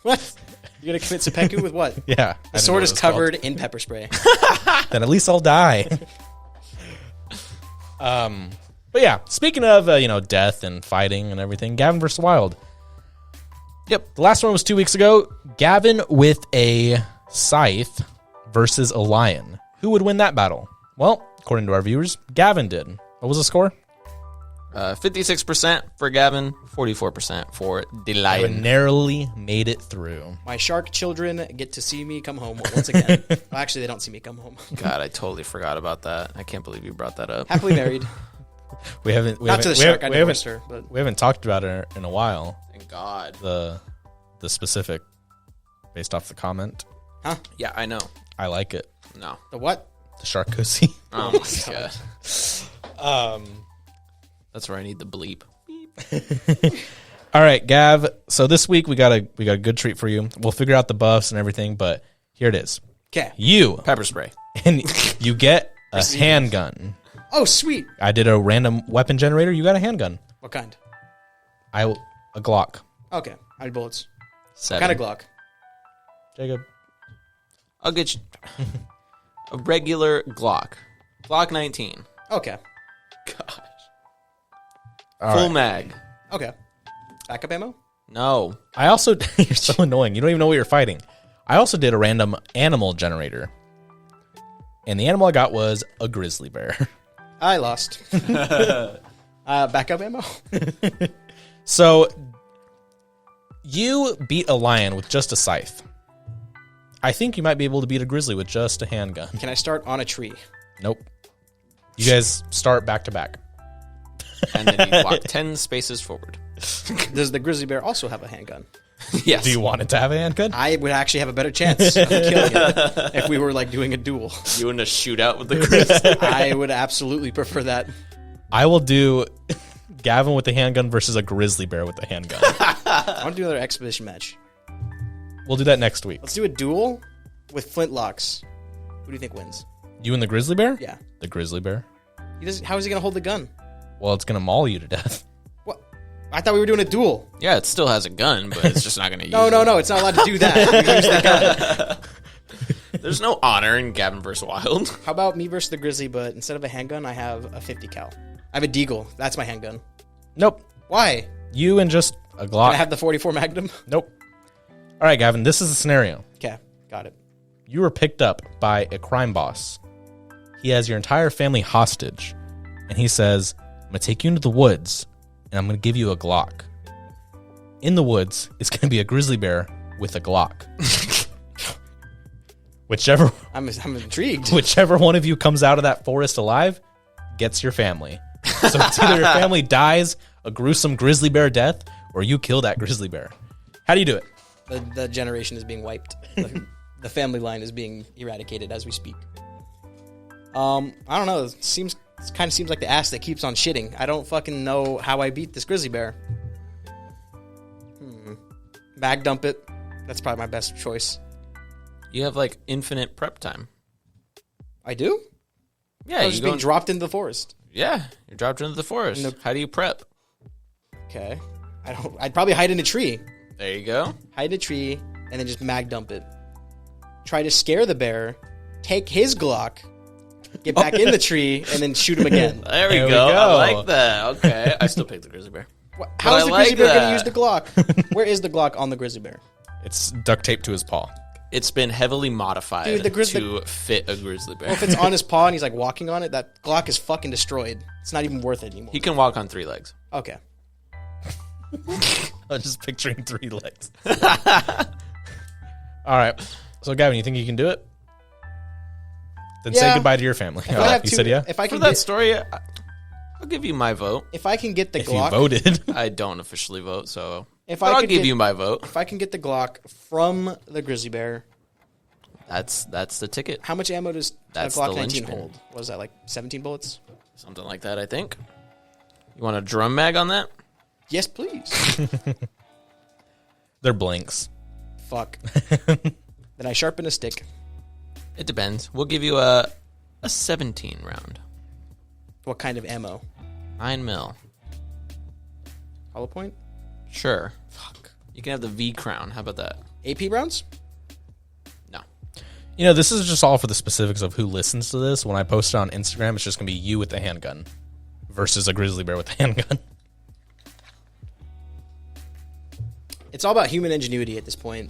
Speaker 2: What? You're going to commit seppuku with what?
Speaker 1: Yeah.
Speaker 2: The sword is covered in pepper spray.
Speaker 1: Then at least I'll die. But yeah, speaking of death and fighting and everything, Gavan vs. Wild. Yep, the last one was 2 weeks ago. Gavan with a scythe versus a lion. Who would win that battle? Well, according to our viewers, Gavan did. What was the score?
Speaker 3: 56% for Gavan, 44% for the
Speaker 1: I
Speaker 3: lion.
Speaker 1: narrowly made it through.
Speaker 2: My shark children get to see me come home once again. Well, actually, they don't see me come home.
Speaker 3: God, I totally forgot about that. I can't believe you brought that up.
Speaker 2: Happily married.
Speaker 1: We haven't.
Speaker 2: Not to the shark. I divorced her. But
Speaker 1: We haven't talked about it in a while.
Speaker 3: Thank God.
Speaker 1: The specific, based off the comment.
Speaker 2: huh?
Speaker 3: Yeah, I know.
Speaker 1: I like it.
Speaker 3: No.
Speaker 2: The what?
Speaker 1: The shark cozy.
Speaker 3: Oh my God. That's where I need the bleep.
Speaker 1: All right, Gav. So this week we got a good treat for you. We'll figure out the buffs and everything, but here it is.
Speaker 2: Okay.
Speaker 1: You
Speaker 3: Pepper spray.
Speaker 1: and you get a handgun.
Speaker 2: Oh, sweet.
Speaker 1: I did a random weapon generator. You got a handgun.
Speaker 2: What kind?
Speaker 1: A Glock.
Speaker 2: Okay. I need bullets.
Speaker 3: 7.
Speaker 2: What kind of Glock?
Speaker 1: Jacob.
Speaker 3: I'll get you a regular Glock. Glock 19.
Speaker 2: Okay.
Speaker 3: Gosh.
Speaker 1: All
Speaker 3: Full
Speaker 1: right.
Speaker 3: mag.
Speaker 2: Okay. Backup ammo?
Speaker 3: No.
Speaker 1: I also you're so annoying. You don't even know what you're fighting. I also did a random animal generator, and the animal I got was a grizzly bear.
Speaker 2: I lost. Backup ammo?
Speaker 1: So you beat a lion with just a scythe. I think you might be able to beat a grizzly with just a handgun.
Speaker 2: Can I start on a tree?
Speaker 1: Nope. You guys start back to back.
Speaker 3: And then you walk 10 spaces forward.
Speaker 2: Does the grizzly bear also have a handgun?
Speaker 3: Yes.
Speaker 1: Do you want it to have a handgun?
Speaker 2: I would actually have a better chance of killing it if we were like doing a duel.
Speaker 3: You in a shootout with the grizzly?
Speaker 2: I would absolutely prefer that.
Speaker 1: I will do Gavan with the handgun versus a grizzly bear with the handgun.
Speaker 2: I want to do another exhibition match.
Speaker 1: We'll do that next week.
Speaker 2: Let's do a duel with flintlocks. Who do you think wins?
Speaker 1: You and the grizzly bear?
Speaker 2: Yeah.
Speaker 1: The grizzly bear?
Speaker 2: How is he going to hold the gun?
Speaker 1: Well, it's going to maul you to death.
Speaker 2: What? I thought we were doing a duel.
Speaker 3: Yeah, it still has a gun, but it's just not going to use
Speaker 2: No,
Speaker 3: it.
Speaker 2: it's not allowed to do that. You use the gun.
Speaker 3: There's no honor in Gavan vs. Wild.
Speaker 2: How about me versus the grizzly, but instead of a handgun, I have a 50 cal. I have a deagle. That's my handgun.
Speaker 1: Nope.
Speaker 2: Why?
Speaker 1: You and just a Glock.
Speaker 2: Can I have the 44 Magnum?
Speaker 1: Nope. All right, Gavan, this is the scenario.
Speaker 2: Okay, got it.
Speaker 1: You were picked up by a crime boss. He has your entire family hostage. And he says, I'm going to take you into the woods, and I'm going to give you a Glock. In the woods is going to be a grizzly bear with a Glock. Whichever
Speaker 2: I'm intrigued.
Speaker 1: whichever one of you comes out of that forest alive gets your family. So it's either your family dies a gruesome grizzly bear death, or you kill that grizzly bear. How do you do it?
Speaker 2: The generation is being wiped. The family line is being eradicated as we speak. I don't know. It kind of seems like the ass that keeps on shitting. I don't fucking know how I beat this grizzly bear. Bag dump it. That's probably my best choice.
Speaker 3: You have like infinite prep time.
Speaker 2: I do?
Speaker 3: Yeah,
Speaker 2: I was just being dropped into the forest.
Speaker 3: Yeah, you're dropped into the forest. How do you prep?
Speaker 2: Okay. I'd probably hide in a tree.
Speaker 3: There you go.
Speaker 2: Hide in a tree and then just mag dump it. Try to scare the bear. Take his Glock. Get back in the tree and then shoot him again.
Speaker 3: There we go. I like that. Okay. I still pick the grizzly bear.
Speaker 2: How is the grizzly bear going to use the Glock? Where is the Glock on the grizzly bear?
Speaker 1: It's duct taped to his paw.
Speaker 3: It's been heavily modified to fit a grizzly bear.
Speaker 2: Well, if it's on his paw and he's like walking on it, that Glock is fucking destroyed. It's not even worth it anymore.
Speaker 3: He can walk on 3 legs.
Speaker 2: Okay.
Speaker 1: I'm just picturing 3 legs. All right. So, Gavin, you think you can do it? Then say goodbye to your family. You said yeah?
Speaker 2: If I can
Speaker 3: For that story, I'll give you my vote.
Speaker 2: If I can get the
Speaker 1: if
Speaker 2: Glock...
Speaker 1: you voted.
Speaker 3: I don't officially vote, so...
Speaker 2: But
Speaker 3: I'll give you my vote.
Speaker 2: If I can get the Glock from the grizzly bear...
Speaker 3: That's the ticket.
Speaker 2: How much ammo does a
Speaker 3: That's
Speaker 2: Glock
Speaker 3: the
Speaker 2: 19
Speaker 3: linchpin.
Speaker 2: hold? Was that like 17 bullets?
Speaker 3: Something like that, I think. You want a drum mag on that?
Speaker 2: Yes, please.
Speaker 1: They're blanks.
Speaker 2: Fuck. Then I sharpen a stick.
Speaker 3: It depends. We'll give you a 17 round.
Speaker 2: What kind of ammo?
Speaker 3: 9 mil.
Speaker 2: Hollow point?
Speaker 3: Sure.
Speaker 2: Fuck.
Speaker 3: You can have the V crown. How about that?
Speaker 2: AP rounds?
Speaker 3: No.
Speaker 1: You know, this is just all for the specifics of who listens to this. When I post it on Instagram, it's just going to be you with the handgun versus a grizzly bear with a handgun.
Speaker 2: It's all about human ingenuity at this point.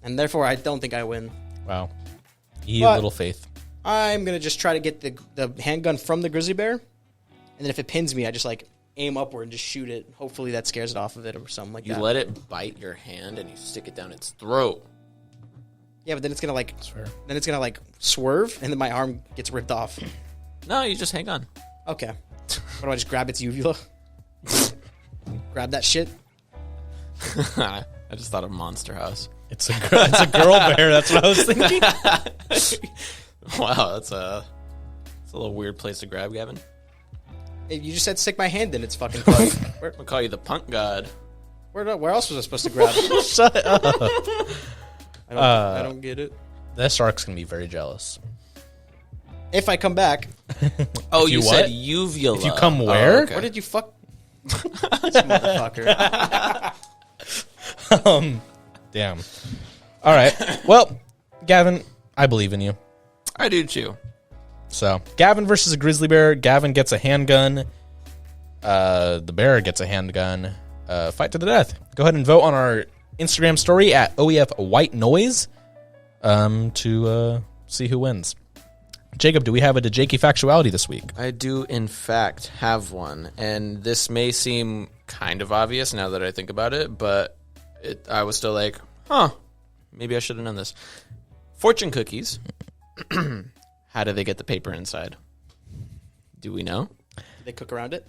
Speaker 2: And therefore, I don't think I win.
Speaker 1: Wow. Little faith.
Speaker 2: I'm going to just try to get the handgun from the grizzly bear. And then if it pins me, I just like aim upward and just shoot it. Hopefully that scares it off of it or something like that.
Speaker 3: You let it bite your hand and you stick it down its throat.
Speaker 2: Yeah, but then it's gonna like swerve and then my arm gets ripped off.
Speaker 3: No, you just hang on.
Speaker 2: Okay. What do I just grab its uvula? Grab that shit?
Speaker 3: I just thought of Monster House.
Speaker 1: It's a girl bear. That's what I was thinking.
Speaker 3: Wow, that's a little weird place to grab, Gavin.
Speaker 2: Hey, you just said stick my hand in its fucking throat.
Speaker 3: I'm gonna call you the punk god.
Speaker 2: Where else was I supposed to grab it?
Speaker 1: Shut up.
Speaker 2: I don't get it.
Speaker 1: That shark's going to be very jealous.
Speaker 2: If I come back.
Speaker 3: Oh,
Speaker 1: you
Speaker 3: said
Speaker 1: what?
Speaker 3: uvula.
Speaker 1: If you come where?
Speaker 3: Oh, okay.
Speaker 2: Where did you fuck? This motherfucker.
Speaker 1: Damn. All right. Well, Gavin, I believe in you.
Speaker 3: I do too.
Speaker 1: So, Gavin versus a grizzly bear. Gavin gets a handgun. The bear gets a handgun. Fight to the death. Go ahead and vote on our Instagram story at OEF White Noise to see who wins. Jacob, do we have a DaJakey Factuality this week?
Speaker 3: I do, in fact, have one. And this may seem kind of obvious now that I think about it, but I was still like, maybe I should have known this. Fortune cookies. How do they get the paper inside? Do we know?
Speaker 2: Did they cook around it?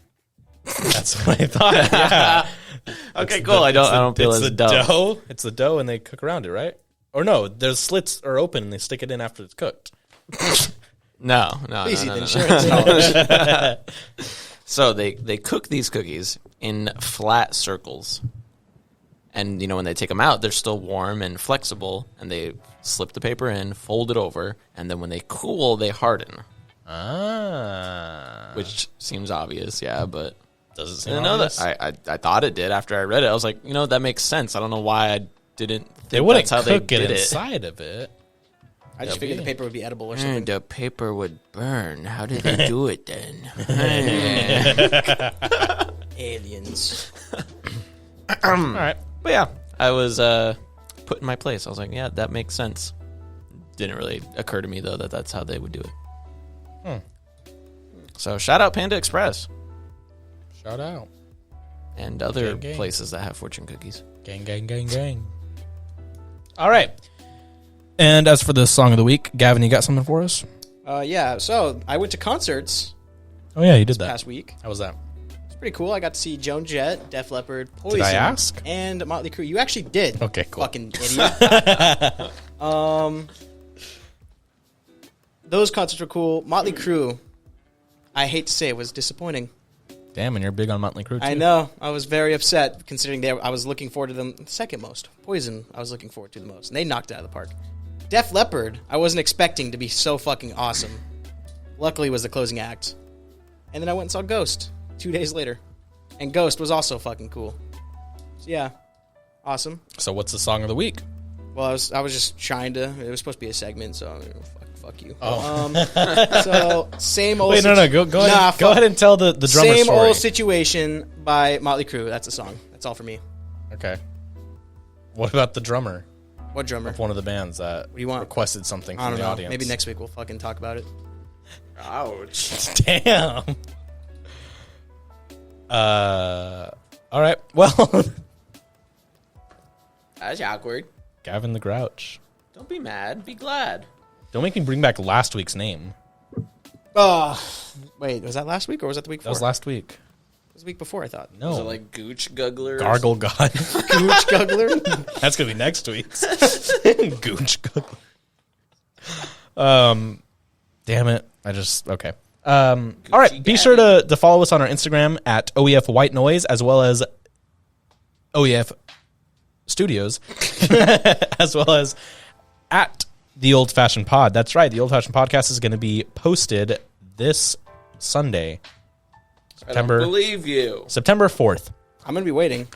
Speaker 1: That's what I thought. Yeah.
Speaker 3: Okay, cool. I don't feel as dumb.
Speaker 1: Dough. It's the dough, and they cook around it, right? Or no, there's slits are open, and they stick it in after it's cooked.
Speaker 3: No.
Speaker 2: Easy,
Speaker 3: no.
Speaker 2: insurance knowledge.
Speaker 3: So they cook these cookies in flat circles. And, when they take them out, they're still warm and flexible, and they slip the paper in, fold it over, and then when they cool, they harden. Which seems obvious, yeah, but
Speaker 1: does it
Speaker 3: I
Speaker 1: seem
Speaker 3: didn't know
Speaker 1: obvious?
Speaker 3: that. I thought it did after I read it. I was like, that makes sense. I don't know why I didn't think
Speaker 1: They wouldn't
Speaker 3: that's how
Speaker 1: cook
Speaker 3: they
Speaker 1: it
Speaker 3: did
Speaker 1: inside of it.
Speaker 2: I just figured the paper would be edible or something.
Speaker 3: The paper would burn. How did they do it then?
Speaker 2: Aliens.
Speaker 1: All right.
Speaker 3: But yeah, I was put in my place. I was like, yeah, that makes sense. Didn't really occur to me, though, that that's how they would do it. So shout out Panda Express.
Speaker 1: Shout out.
Speaker 3: And other
Speaker 1: Gang, gang.
Speaker 3: places that have fortune cookies.
Speaker 1: Gang, gang, gang, gang. All right. And as for the song of the week, Gavin, you got something for us?
Speaker 2: Yeah, so I went to concerts
Speaker 1: Oh, yeah, you did
Speaker 2: this past week.
Speaker 1: How was that?
Speaker 2: It's pretty cool. I got to see Joan Jett, Def Leppard, Poison.
Speaker 1: Did I ask?
Speaker 2: And Motley Crue. You actually did.
Speaker 1: Okay, cool.
Speaker 2: Fucking idiot. Those concerts were cool. Motley Crue, I hate to say it, was disappointing.
Speaker 1: Damn, and you're big on Motley Crue, too.
Speaker 2: I know. I was very upset considering I was looking forward to them second most. Poison, I was looking forward to the most. And they knocked it out of the park. Def Leppard, I wasn't expecting to be so fucking awesome. Luckily, it was the closing act. And then I went and saw Ghost 2 days later. And Ghost was also fucking cool. So, yeah. Awesome.
Speaker 1: So what's the song of the week?
Speaker 2: Well, I was just trying to... It was supposed to be a segment, so... Fuck you.
Speaker 1: Oh.
Speaker 2: So, same old...
Speaker 1: Wait, no. Go ahead. Go ahead and tell the drummer
Speaker 2: Same
Speaker 1: story.
Speaker 2: Old Situation by Motley Crue. That's a song. That's all for me.
Speaker 1: Okay. What about the drummer
Speaker 2: What drummer?
Speaker 1: of one of the bands that
Speaker 2: do you want?
Speaker 1: requested something
Speaker 2: I
Speaker 1: from
Speaker 2: don't
Speaker 1: the
Speaker 2: know.
Speaker 1: audience?
Speaker 2: Maybe next week we'll fucking talk about it.
Speaker 3: Ouch.
Speaker 1: Damn. All right. Well,
Speaker 3: That's awkward.
Speaker 1: Gavin the Grouch.
Speaker 3: Don't be mad. Be glad.
Speaker 1: Don't make me bring back last week's name.
Speaker 2: Oh, wait. Was that last week or was that the week
Speaker 1: That
Speaker 2: before?
Speaker 1: was last week.
Speaker 2: It was the week before, I thought.
Speaker 1: No.
Speaker 3: Was it like Gooch Guggler?
Speaker 1: Gargle God.
Speaker 2: Gooch Guggler?
Speaker 1: That's gonna be next week's. Gooch Guggler. Damn it. Okay. All right. Be sure to follow us on our Instagram at OEF White Noise as well as OEF Studios, as well as at The Old Fashioned Pod. That's right. The Old Fashioned Podcast is going to be posted this Sunday,
Speaker 3: I don't believe you.
Speaker 1: September 4th.
Speaker 2: I'm going to be waiting.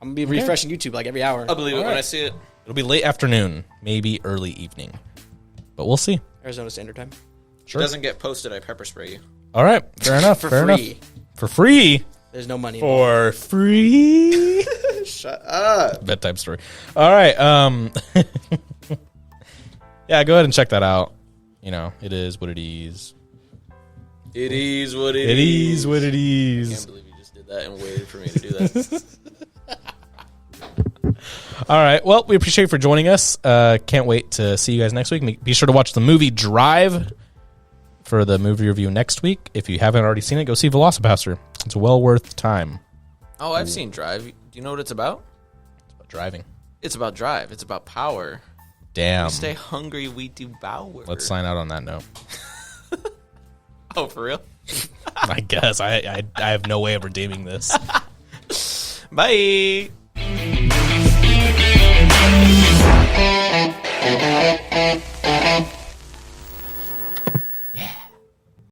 Speaker 2: I'm going to be refreshing YouTube like every hour.
Speaker 3: I'll believe it when I see it.
Speaker 1: It'll be late afternoon, maybe early evening, but we'll see.
Speaker 2: Arizona Standard Time.
Speaker 3: Sure. It doesn't get posted, I pepper spray you.
Speaker 1: All right. Fair enough.
Speaker 2: For
Speaker 1: fair
Speaker 2: free.
Speaker 1: enough. For free.
Speaker 2: There's no money.
Speaker 1: For free.
Speaker 3: Shut up.
Speaker 1: Bedtime story. All right. Yeah, go ahead and check that out. You know, it is what it is.
Speaker 3: It is what
Speaker 1: It is what it
Speaker 3: I
Speaker 1: is.
Speaker 3: can't believe you just did that and waited for me to do that.
Speaker 1: All right. Well, we appreciate you for joining us. Can't wait to see you guys next week. Be sure to watch the movie Drive for the movie review next week. If you haven't already seen it, go see VelociPastor. It's well worth time.
Speaker 3: Oh, I've seen Drive. Do you know what it's about?
Speaker 1: It's about driving.
Speaker 3: It's about drive. It's about power.
Speaker 1: Damn.
Speaker 3: We stay hungry, we devour.
Speaker 1: Let's sign out on that note.
Speaker 3: Oh, for real?
Speaker 1: I guess. I have no way of redeeming this.
Speaker 3: Bye.